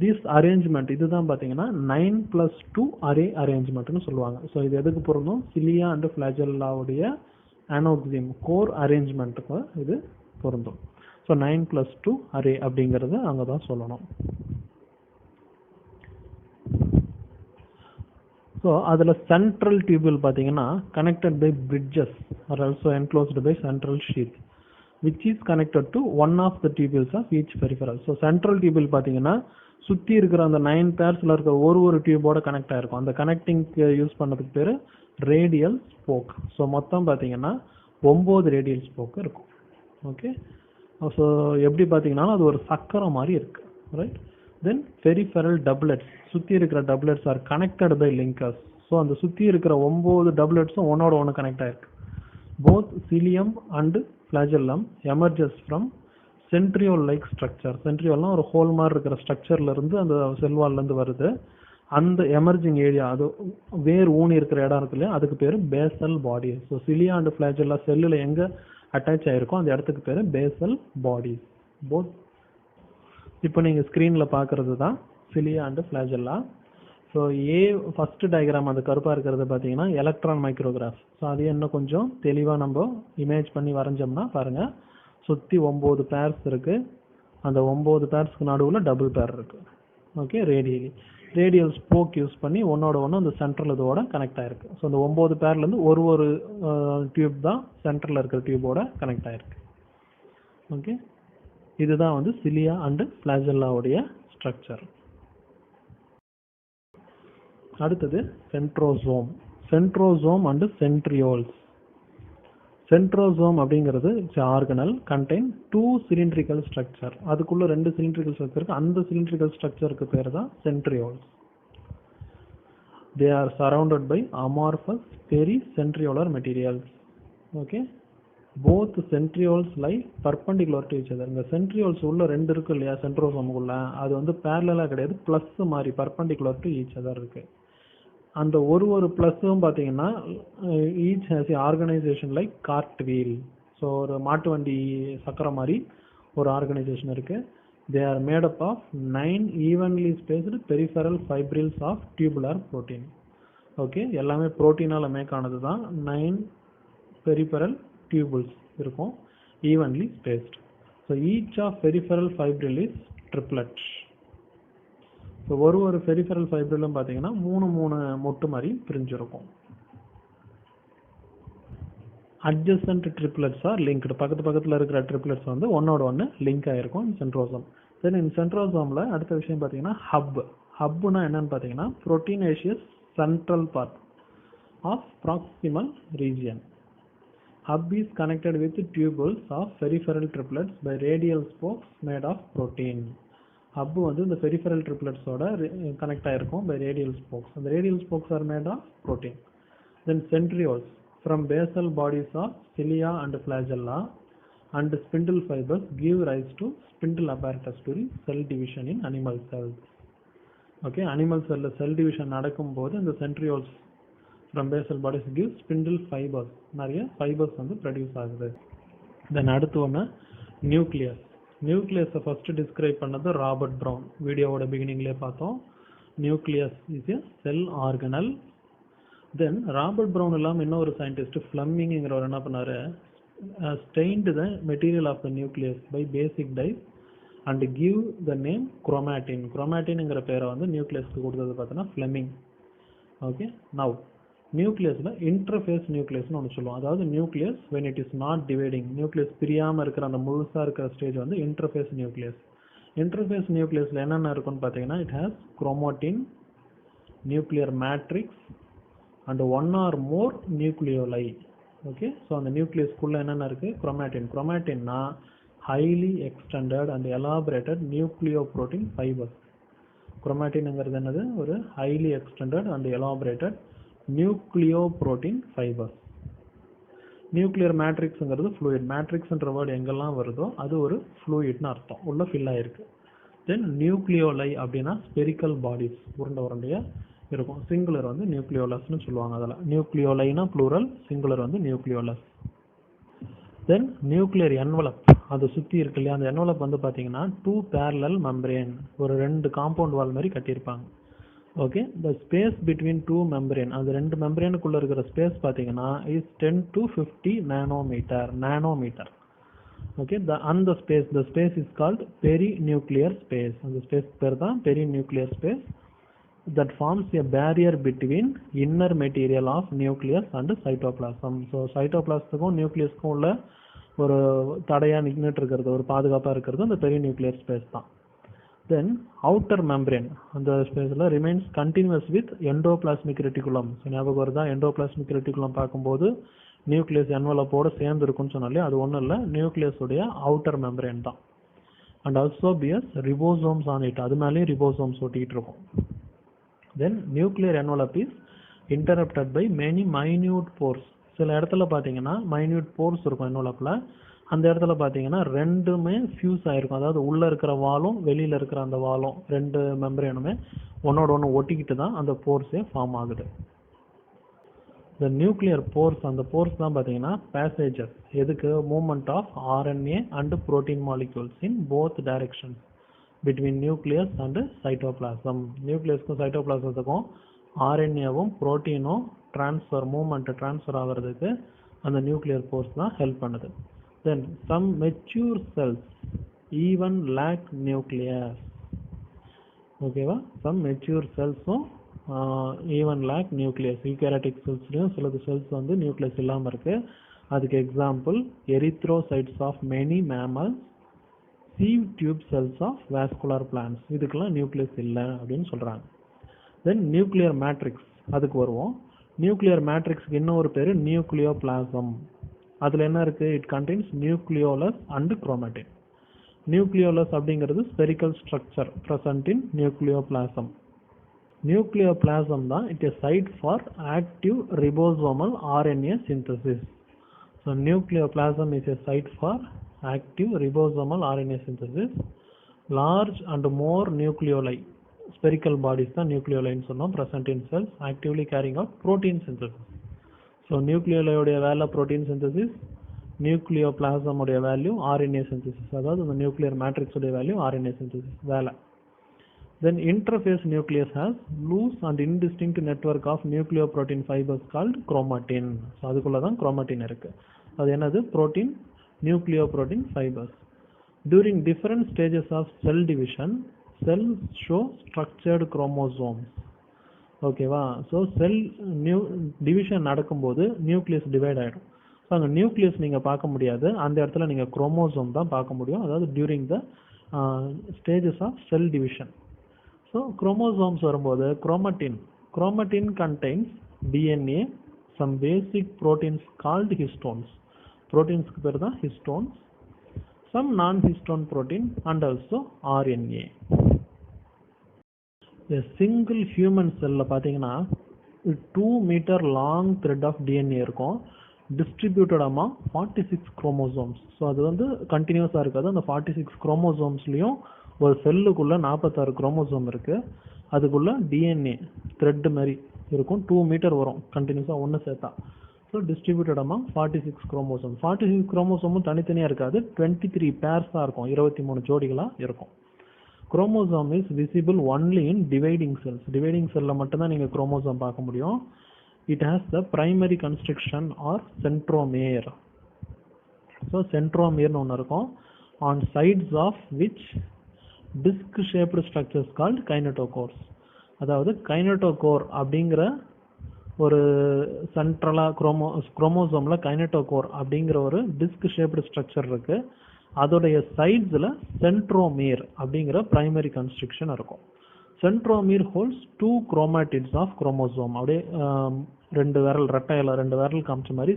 திஸ் அரேஞ்ச்மெண்ட் இதுதான் பார்த்தீங்கன்னா 9+2 அரே அரேஞ்ச்மெண்ட்னு சொல்லுவாங்க. ஸோ இது எதுக்கு பொருந்தும்? சிலியா அண்ட் ஃபிளாஜெல்லாவுடைய ஆனோக்சியம் கோர் அரேஞ்ச்மெண்ட்டுக்கு இது பொருந்தும். ஸோ 9+2 அரே அப்படிங்கிறது அங்கே தான் சொல்லணும். ஸோ அதில் சென்ட்ரல் டியூபிள் பார்த்தீங்கன்னா connected by bridges are also enclosed by central sheath which is connected to one of the tubules of each peripheral. So central tubule பார்த்தீங்கன்னா சுற்றி இருக்கிற அந்த 9 பேர்ஸில் இருக்கிற ஒரு டியூபோட கனெக்ட் ஆகிருக்கும். அந்த கனெக்டிங்க்கு யூஸ் பண்ணதுக்கு பேர் ரேடியல் ஸ்போக். ஸோ மொத்தம் பார்த்தீங்கன்னா 9 ரேடியல் ஸ்போக் இருக்கும். ஓகே, ஸோ எப்படி பார்த்தீங்கன்னா அது ஒரு சக்கரம் மாதிரி இருக்கு, ரைட். தென் பெரிஃபெரல் டபுளெட்ஸ், சுற்றி இருக்கிற doublets are connected by linkers. So அந்த சுற்றி இருக்கிற 9 டபுளெட்ஸும் ஒன்னோட ஒன்று கனெக்ட் ஆகிருக்கு. Both cilium and flagellum emerges from centriole like structure. centriole ஒரு ஹோல் மாதிரி இருக்கிற ஸ்ட்ரக்சர்ல இருந்து அந்த செல் வால்ல இருந்து வருது. அந்த எமர்ஜிங் ஏரியா, அது வேர் ஊனி இருக்கிற இடம் இருக்கு இல்லையா, அதுக்கு பேரு basal body. So cilia and flagella செல்லுல எங்க அட்டாச் ஆயிருக்கும் அந்த இடத்துக்கு பேரு பேசல் பாடி. போத் இப்போ நீங்க ஸ்கிரீன்ல பாக்குறது தான் cilia and flagella. So first diagram அந்த கருப்பாக இருக்கிறது பார்த்தீங்கன்னா எலக்ட்ரான் மைக்ரோகிராஃப். ஸோ அது இன்னும் கொஞ்சம் தெளிவாக நம்ம இமேஜ் பண்ணி வரைஞ்சோம்னா பாருங்கள், சுற்றி 9 பேர்ஸ் இருக்குது. அந்த 9 பேர்ஸ்க்கு நடுவில் டபுள் பேர் இருக்குது. ஓகே, ரேடியல் ஸ்போக் யூஸ் பண்ணி ஒன்னோட ஒன்று அந்த சென்ட்ரல் இதோட கனெக்ட் ஆயிருக்கு. ஸோ அந்த 9 பேர்லேருந்து ஒரு டியூப் தான் சென்டரில் இருக்கிற டியூபோட கனெக்ட் ஆயிருக்கு. ஓகே, இதுதான் வந்து சிலியா அண்ட் ஃபிளாஜெல்லாவுடைய ஸ்ட்ரக்சர். அடுத்தது centrosome. Centrosome and centrioles. Centrosome அப்படிங்கிறது ஆர்கனல் கண்டெயின் 2 சிலிண்ட்ரிக்கல் ஸ்ட்ரக்சர். அதுக்குள்ள 2 சிலிண்ட்ரிக்கல் ஸ்ட்ரக்சர் இருக்கு. அந்த சிலிண்ட்ரிக்கல் ஸ்ட்ரக்சருக்கு பேர் தான் centrioles. They are surrounded by amorphous pericentriolar materials. Okay. Both centrioles lie perpendicular to each other. இந்த centrioles உள்ள 2 இருக்கு இல்லையா சென்ட்ரோசோமுக்குள்ள, அது வந்து parallel கிடையாது, பிளஸ் மாதிரி perpendicular to each other இருக்கு. அந்த ஒரு பிளஸும் பார்த்தீங்கன்னா each has a organization like cart wheel. So ஒரு மாட்டு வண்டி சக்கரம் மாதிரி ஒரு ஆர்கனைசேஷன் இருக்கு. They are made up of 9 evenly spaced peripheral fibrils of tubular protein. Okay, எல்லாமே புரோட்டீனால மேக் ஆனது தான். 9 peripheral tubules இருக்கும், evenly spaced. So each of peripheral fibril is triplet. So ஒரு பெரிஃபரல் ஃபைப்ரிலும் பார்த்தீங்கன்னா 3 மொட்டு மாதிரி பிரிஞ்சிருக்கும். Adjacent triplets are linked. பக்கத்தில் இருக்கிற ட்ரிப்ளெட்ஸ் வந்து ஒன்னோட ஒன்று லிங்க் ஆகிருக்கும் சென்ட்ரோசோம். தென் இந்த சென்ட்ரோசோமில் அடுத்த விஷயம் பார்த்தீங்கன்னா ஹப்னா என்னன்னு பார்த்தீங்கன்னா proteinaceous central part of proximal region. Hub is connected with tubules of peripheral triplets by radial spokes made of protein. Hub வந்து இந்த peripheral triplets ஓட கனெக்ட் ஆயிருக்கும் by radial spokes. அந்த radial spokes are made of protein. Then centrioles from basal bodies of cilia and flagella and spindle fibers give rise to spindle apparatus during cell division in animal cells. Okay, animal cell division நடக்கும்போது இந்த centrioles from basal bodies give spindle fibers. நிறைய fibers வந்து ப்ரொடியூஸ் ஆகுது. தென் அடுத்து ஒன்று நியூக்ளியஸ். நியூக்ளியஸை ஃபர்ஸ்ட் டிஸ்கிரைப் பண்ணது ராபர்ட் ப்ரவுன். வீடியோவோட பிகினிங்லேயே பார்த்தோம். Nucleus is a cell organelle. Then Robert Brown இல்லாமல் இன்னொரு சயின்டிஸ்ட் ஃப்ளமிங்கிறவர் என்ன பண்ணாரு, stained the material of the nucleus by basic dyes and give the name chromatin. குரோமேட்டின்ங்கிற பேரை வந்து நியூக்ளியஸ்க்கு கொடுத்தது பார்த்தோன்னா ஃப்ளெமிங். ஓகே, நவ் நியூக்ளியஸில் இன்டர்ஃபேஸ் நியூக்ளியஸ்னு ஒன்று சொல்லுவோம். அதாவது nucleus when it is not dividing, nucleus பிரியாமல் இருக்கிற அந்த முழுசாக இருக்கிற ஸ்டேஜ் வந்து இன்டர்ஃபேஸ் நியூக்ளியஸ். இன்டர்ஃபேஸ் நியூக்ளியஸில் என்னென்ன இருக்குன்னு பார்த்தீங்கன்னா it has chromatin, nuclear matrix and 1 or more nucleoli. Okay, so அந்த நியூக்ளியஸ்க்குள்ளே என்னென்ன இருக்குது, குரோமேட்டின். குரோமேட்டின்னா highly extended and elaborated nucleoprotein fibres. குரோமேட்டின்ங்கிறது என்னது, ஒரு highly extended and elaborated nucleoprotein fibres. Nuclear மேட்ரிக்ஸுங்கிறது ஃப்ளூயிட். மேட்ரிக்ஸ்ன்ற வேர்டு எங்கெல்லாம் வருதோ அது ஒரு ஃப்ளூயிட்னு அர்த்தம், உள்ள ஃபில் ஆகிருக்கு. தென் நியூக்ளியோலை அப்படின்னா ஸ்பெரிக்கல் பாடிஸ், உருண்டையாக இருக்கும். சிங்குலர் வந்து நியூக்ளியோலஸ்னு சொல்லுவாங்க. அதில் நியூக்ளியோலைனா ப்ளூரல், சிங்குலர் வந்து நியூக்ளியோலஸ். தென் நியூக்ளியர் என்வலப், அதை சுற்றி இருக்கு இல்லையா, அந்த என்வலப் வந்து பார்த்தீங்கன்னா 2 parallel membrane, ஒரு 2 காம்பவுண்ட் வால் மாதிரி கட்டியிருப்பாங்க. Okay, the space between 2 membrane, அது 2 மெம்பரேனுக்குள்ள இருக்கிற ஸ்பேஸ் பார்த்தீங்கன்னா is 10 to 50 நானோமீட்டர். ஓகே, அந்த space, the space is called perinuclear space. அந்த ஸ்பேஸ் பேர் தான் perinuclear space that forms a barrier between inner material of nucleus and cytoplasm. So சைட்டோபிளாசத்துக்கும் நியூக்ளியஸ்க்கும் உள்ள ஒரு தடையாக நின்றுட்டு இருக்கிறது, ஒரு பாதுகாப்பாக இருக்கிறது அந்த பெரிநியூக்ளியர் ஸ்பேஸ் தான். தென் அவுட்டர் மெம்பரேன், அந்த ஸ்பேஸில் remains continuous with endoplasmic reticulum. So ஞாபகம் வருதா, எண்டோபிளாஸ்மிக் ரெட்டிகுலம் பார்க்கும்போது நியூக்ளியஸ் என்வலப்போடு சேர்ந்து இருக்குன்னு சொன்னாலே அது ஒன்றும் இல்லை, நியூக்ளியஸுடைய அவுட்டர் மெம்பரேன் தான். And also bears ribosomes on it, அது மேலேயும் ரிபோசோம்ஸ் ஒட்டிகிட்டு இருக்கும். Then nuclear envelope is interrupted by many minute pores. சில இடத்துல பார்த்தீங்கன்னா மைன்யூட் போர்ஸ் இருக்கும் என்வலப்பில். அந்த இடத்துல பார்த்தீங்கன்னா ரெண்டுமே ஃபியூஸ் ஆகிருக்கும். அதாவது உள்ளே இருக்கிற வாலும் வெளியில் இருக்கிற அந்த வாலும் 2 மெம்பரேனுமே ஒன்னோட ஒன்று ஒட்டிக்கிட்டு தான் அந்த போர்ஸே ஃபார்ம் ஆகுது. இந்த நியூக்ளியர் போர்ஸ், அந்த போர்ஸ் தான் பார்த்தீங்கன்னா பேசேஜஸ். எதுக்கு, movement of RNA and protein molecules in both directions between nucleus and cytoplasm. நியூக்ளியஸ்க்கும் சைட்டோபிளாசத்துக்கும் RNAவும் புரோட்டீனும் ட்ரான்ஸ்ஃபர் ஆகிறதுக்கு அந்த நியூக்ளியர் போர்ஸ் தான் ஹெல்ப் பண்ணுது. Then some mature cells even lack nucleus. ஓகேவா, some mature cells even lack nucleus. eukaryotic cellsலயும் சில செல்ஸ் வந்து நியூக்ளியஸ் இல்லாமல் இருக்கு. அதுக்கு example erythrocytes of many mammals, sieve tube cells of vascular plants. இதுக்கெல்லாம் நியூக்ளியஸ் இல்லை அப்படின்னு சொல்றாங்க. தென் நியூக்ளியர் மேட்ரிக்ஸ், அதுக்கு வருவோம். நியூக்ளியர் மேட்ரிக்ஸ்க்கு இன்னொரு பேர் நியூக்ளியோபிளாசம். அதில் என்ன இருக்குது? It contains nucleolus and chromatin. Nucleolus அப்படிங்கிறது spherical structure present in nucleoplasm. Nucleoplasm தான் it is site for active ribosomal RNA synthesis. So nucleoplasm is a site for active ribosomal RNA synthesis. Large and more nucleoli, spherical bodies தான் nucleoli ன்னு சொன்னோம், present in cells actively carrying out protein synthesis. So nucleoli உடைய வேலை protein synthesis, nucleoplasm உடைய வேல்யூ RNA synthesis, அதாவது இந்த nuclear matrix உடைய வேல்யூ RNA synthesis வேலை. Then interphase nucleus has loose and indistinct network of nucleoprotein fibers called chromatin. So அதுக்குள்ள தான் chromatin இருக்கு. அது என்னது? protein nucleoprotein fibers. During different stages of cell division, cells show structured chromosomes. ஓகேவா? ஸோ செல் டிவிஷன் நடக்கும்போது நியூக்ளியஸ் டிவைட் ஆகிடும். ஸோ அந்த நியூக்ளியஸ் நீங்கள் பார்க்க முடியாது, அந்த இடத்துல நீங்கள் குரோமோசோம் தான் பார்க்க முடியும், அதாவது during the stages of cell division. So chromosomes வரும்போது chromatin contains DNA, some basic proteins called histones. ப்ரோட்டீன்ஸ்க்கு பேர் தான் histones, some non-histone protein and also RNA. A single human cell பார்த்தீங்கன்னா 2 metre long thread of DNA இருக்கும், டிஸ்ட்ரிபியூட்டட் among 46 குரோமோசோம்ஸ். ஸோ அது வந்து கண்டினியூஸாக இருக்காது. அந்த 46 குரோமோசோம்ஸ்லையும் ஒரு செல்லுக்குள்ளே 46 குரோமோசோம் இருக்குது. அதுக்குள்ளே DNA த்ரெட் மாதிரி இருக்கும், 2 மீட்டர் வரும் கண்டினியூஸாக ஒன்று சேர்த்தா. So distributed among 46 chromosome. 46 குரோமோசோமும் தனித்தனியாக இருக்காது, 23 பேர்ஸ் தான் இருக்கும், 23 ஜோடிகளாக இருக்கும். Chromosome is visible only in dividing cells. Dividing செல்லில் மட்டும்தான் நீங்கள் குரோமோசோம் பார்க்க முடியும். It has the primary construction or centromere. So சென்ட்ரோமேர்னு ஒன்று இருக்கும், on sides of which disc shaped structures called kinetochores. அதாவது கைனட்டோகோர் அப்படிங்கிற ஒரு சென்ட்ரலாக குரோமோசோமில் கைனட்டோகோர் அப்படிங்கிற ஒரு டிஸ்க் ஷேப்டு ஸ்ட்ரக்சர் இருக்குது. அதோடைய சைட்ஸில் சென்ட்ரோமீர் அப்படிங்கிற பிரைமரி கன்ஸ்ட்ரக்ஷன் இருக்கும். சென்ட்ரோமீர் ஹோல்ஸ் 2 குரோமாட்டிட்ஸ் ஆஃப் குரோமோசோம். அப்படியே 2 விரல், ரெட்டையில் 2 விரல் காமிச்ச மாதிரி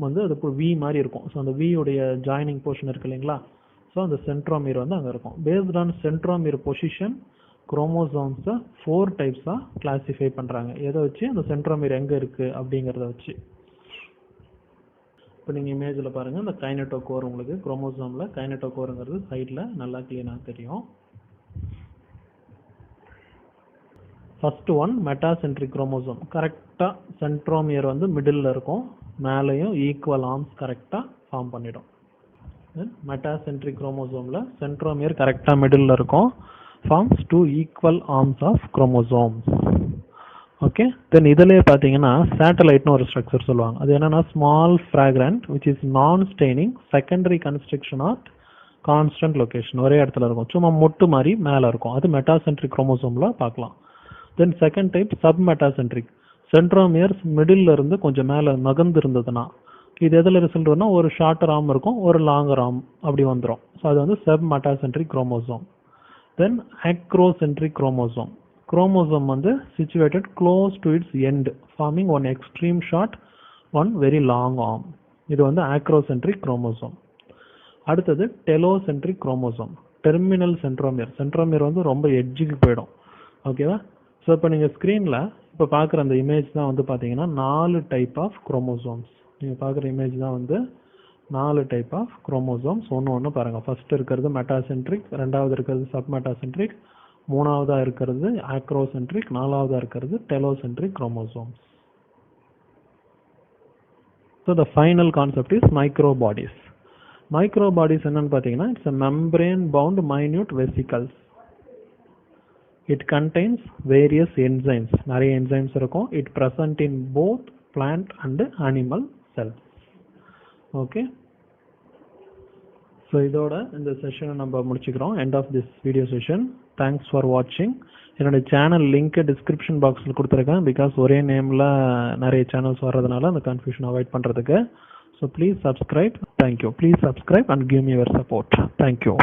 வந்து அது வி மாதிரி இருக்கும். ஸோ அந்த வியுடைய ஜாயினிங் போர்ஷன் இருக்கு இல்லைங்களா, ஸோ அந்த சென்ட்ரோமீர் வந்து அங்கே இருக்கும். பேஸ்ட் ஆன் சென்ட்ரோமீர் பொசிஷன் குரோமோசோம்ஸை 4 டைப்ஸாக கிளாஸிஃபை பண்ணுறாங்க. எதை வச்சு? அந்த சென்ட்ரோமீர் எங்கே இருக்குது அப்படிங்கிறத வச்சு. இப்போ நீங்கள் இமேஜில் பாருங்கள், இந்த கைனட்டோகோர் உங்களுக்கு குரோமோசோமில் கைனட்டோகோருங்கிறது சைடில் நல்லா கிளீனாக தெரியும். First one metacentric chromosome. கரெக்டாக சென்ட்ரோமியர் வந்து மிடில் இருக்கும், மேலேயும் ஈக்குவல் ஆர்ம்ஸ் கரெக்டாக ஃபார்ம் பண்ணிடும். மெட்டாசென்ட்ரிக் குரோமோசோமில் சென்ட்ரோமியர் கரெக்டாக மிடில் இருக்கும், forms 2 equal arms of chromosomes. Okay, then இதிலே பார்த்தீங்கன்னா சேட்டலைட்னு ஒரு ஸ்ட்ரக்சர் சொல்லுவாங்க. அது என்னன்னா small fragment which is non staining secondary construction of constant location. ஒரே இடத்துல இருக்கும், சும்மா மொட்டு மாதிரி மேலே இருக்கும். அது மெட்டாசென்ட்ரிக் குரோமோசோமில் பார்க்கலாம். Then second type sub metacentric. Centromeres middle இருந்து கொஞ்சம் மேலே நகர்ந்து இருந்ததுன்னா இது எதில் ரிசல்ட் வரும்னா ஒரு ஷார்ட்டர் ஆர்ம் இருக்கும், ஒரு லாங்கர் ஆர்ம் அப்படி வந்துடும். ஸோ அது வந்து sub metacentric chromosome. Then acrocentric chromosome. Chromosome வந்து situated close to its end, forming one extreme short, one very long arm. இது வந்து acrocentric chromosome. அடுத்தது telocentric chromosome. Terminal centromere. Centromere வந்து ரொம்ப எட்ஜுக்கு போயிடும். ஓகேவா? ஸோ இப்போ நீங்கள் ஸ்க்ரீனில் இப்போ பார்க்குற அந்த இமேஜ் தான் வந்து பார்த்தீங்கன்னா 4 டைப் ஆஃப் குரோமோசோம்ஸ். நீங்கள் பார்க்குற இமேஜ் தான் வந்து 4 டைப் ஆஃப் குரோமோசோம்ஸ். ஒன்று பாருங்கள். ஃபர்ஸ்ட் இருக்கிறது மெட்டாசென்ட்ரிக், ரெண்டாவது இருக்கிறது சப் மெட்டாசென்ட்ரிக், மூணாவதாக இருக்கிறது ஆக்ரோசென்ட்ரிக், நாலாவதாக இருக்கிறது telocentric chromosomes. So the final concept is microbodies. Microbodies என்னன்னு பார்த்தீங்கன்னா it's a membrane bound minute vesicles. It contains various enzymes. நிறைய என்சைம்ஸ் இருக்கும். It present in both plant and animal cells. Okay, so இதோட இந்த செஷனை நம்ம முடிச்சுக்கிறோம். End of this video session. Thanks for வாட்சிங். என்னுடைய சேனல் லிங்க்கு டிஸ்கிரிப்ஷன் பாக்ஸில் கொடுத்துருக்கேன். பிகாஸ் ஒரே நேமில் நிறைய சேனல்ஸ் வர்றதுனால அந்த கன்ஃபியூஷன் அவாய்ட் பண்ணுறதுக்கு. So please subscribe. Thank you. Please subscribe and give me your support. Thank you.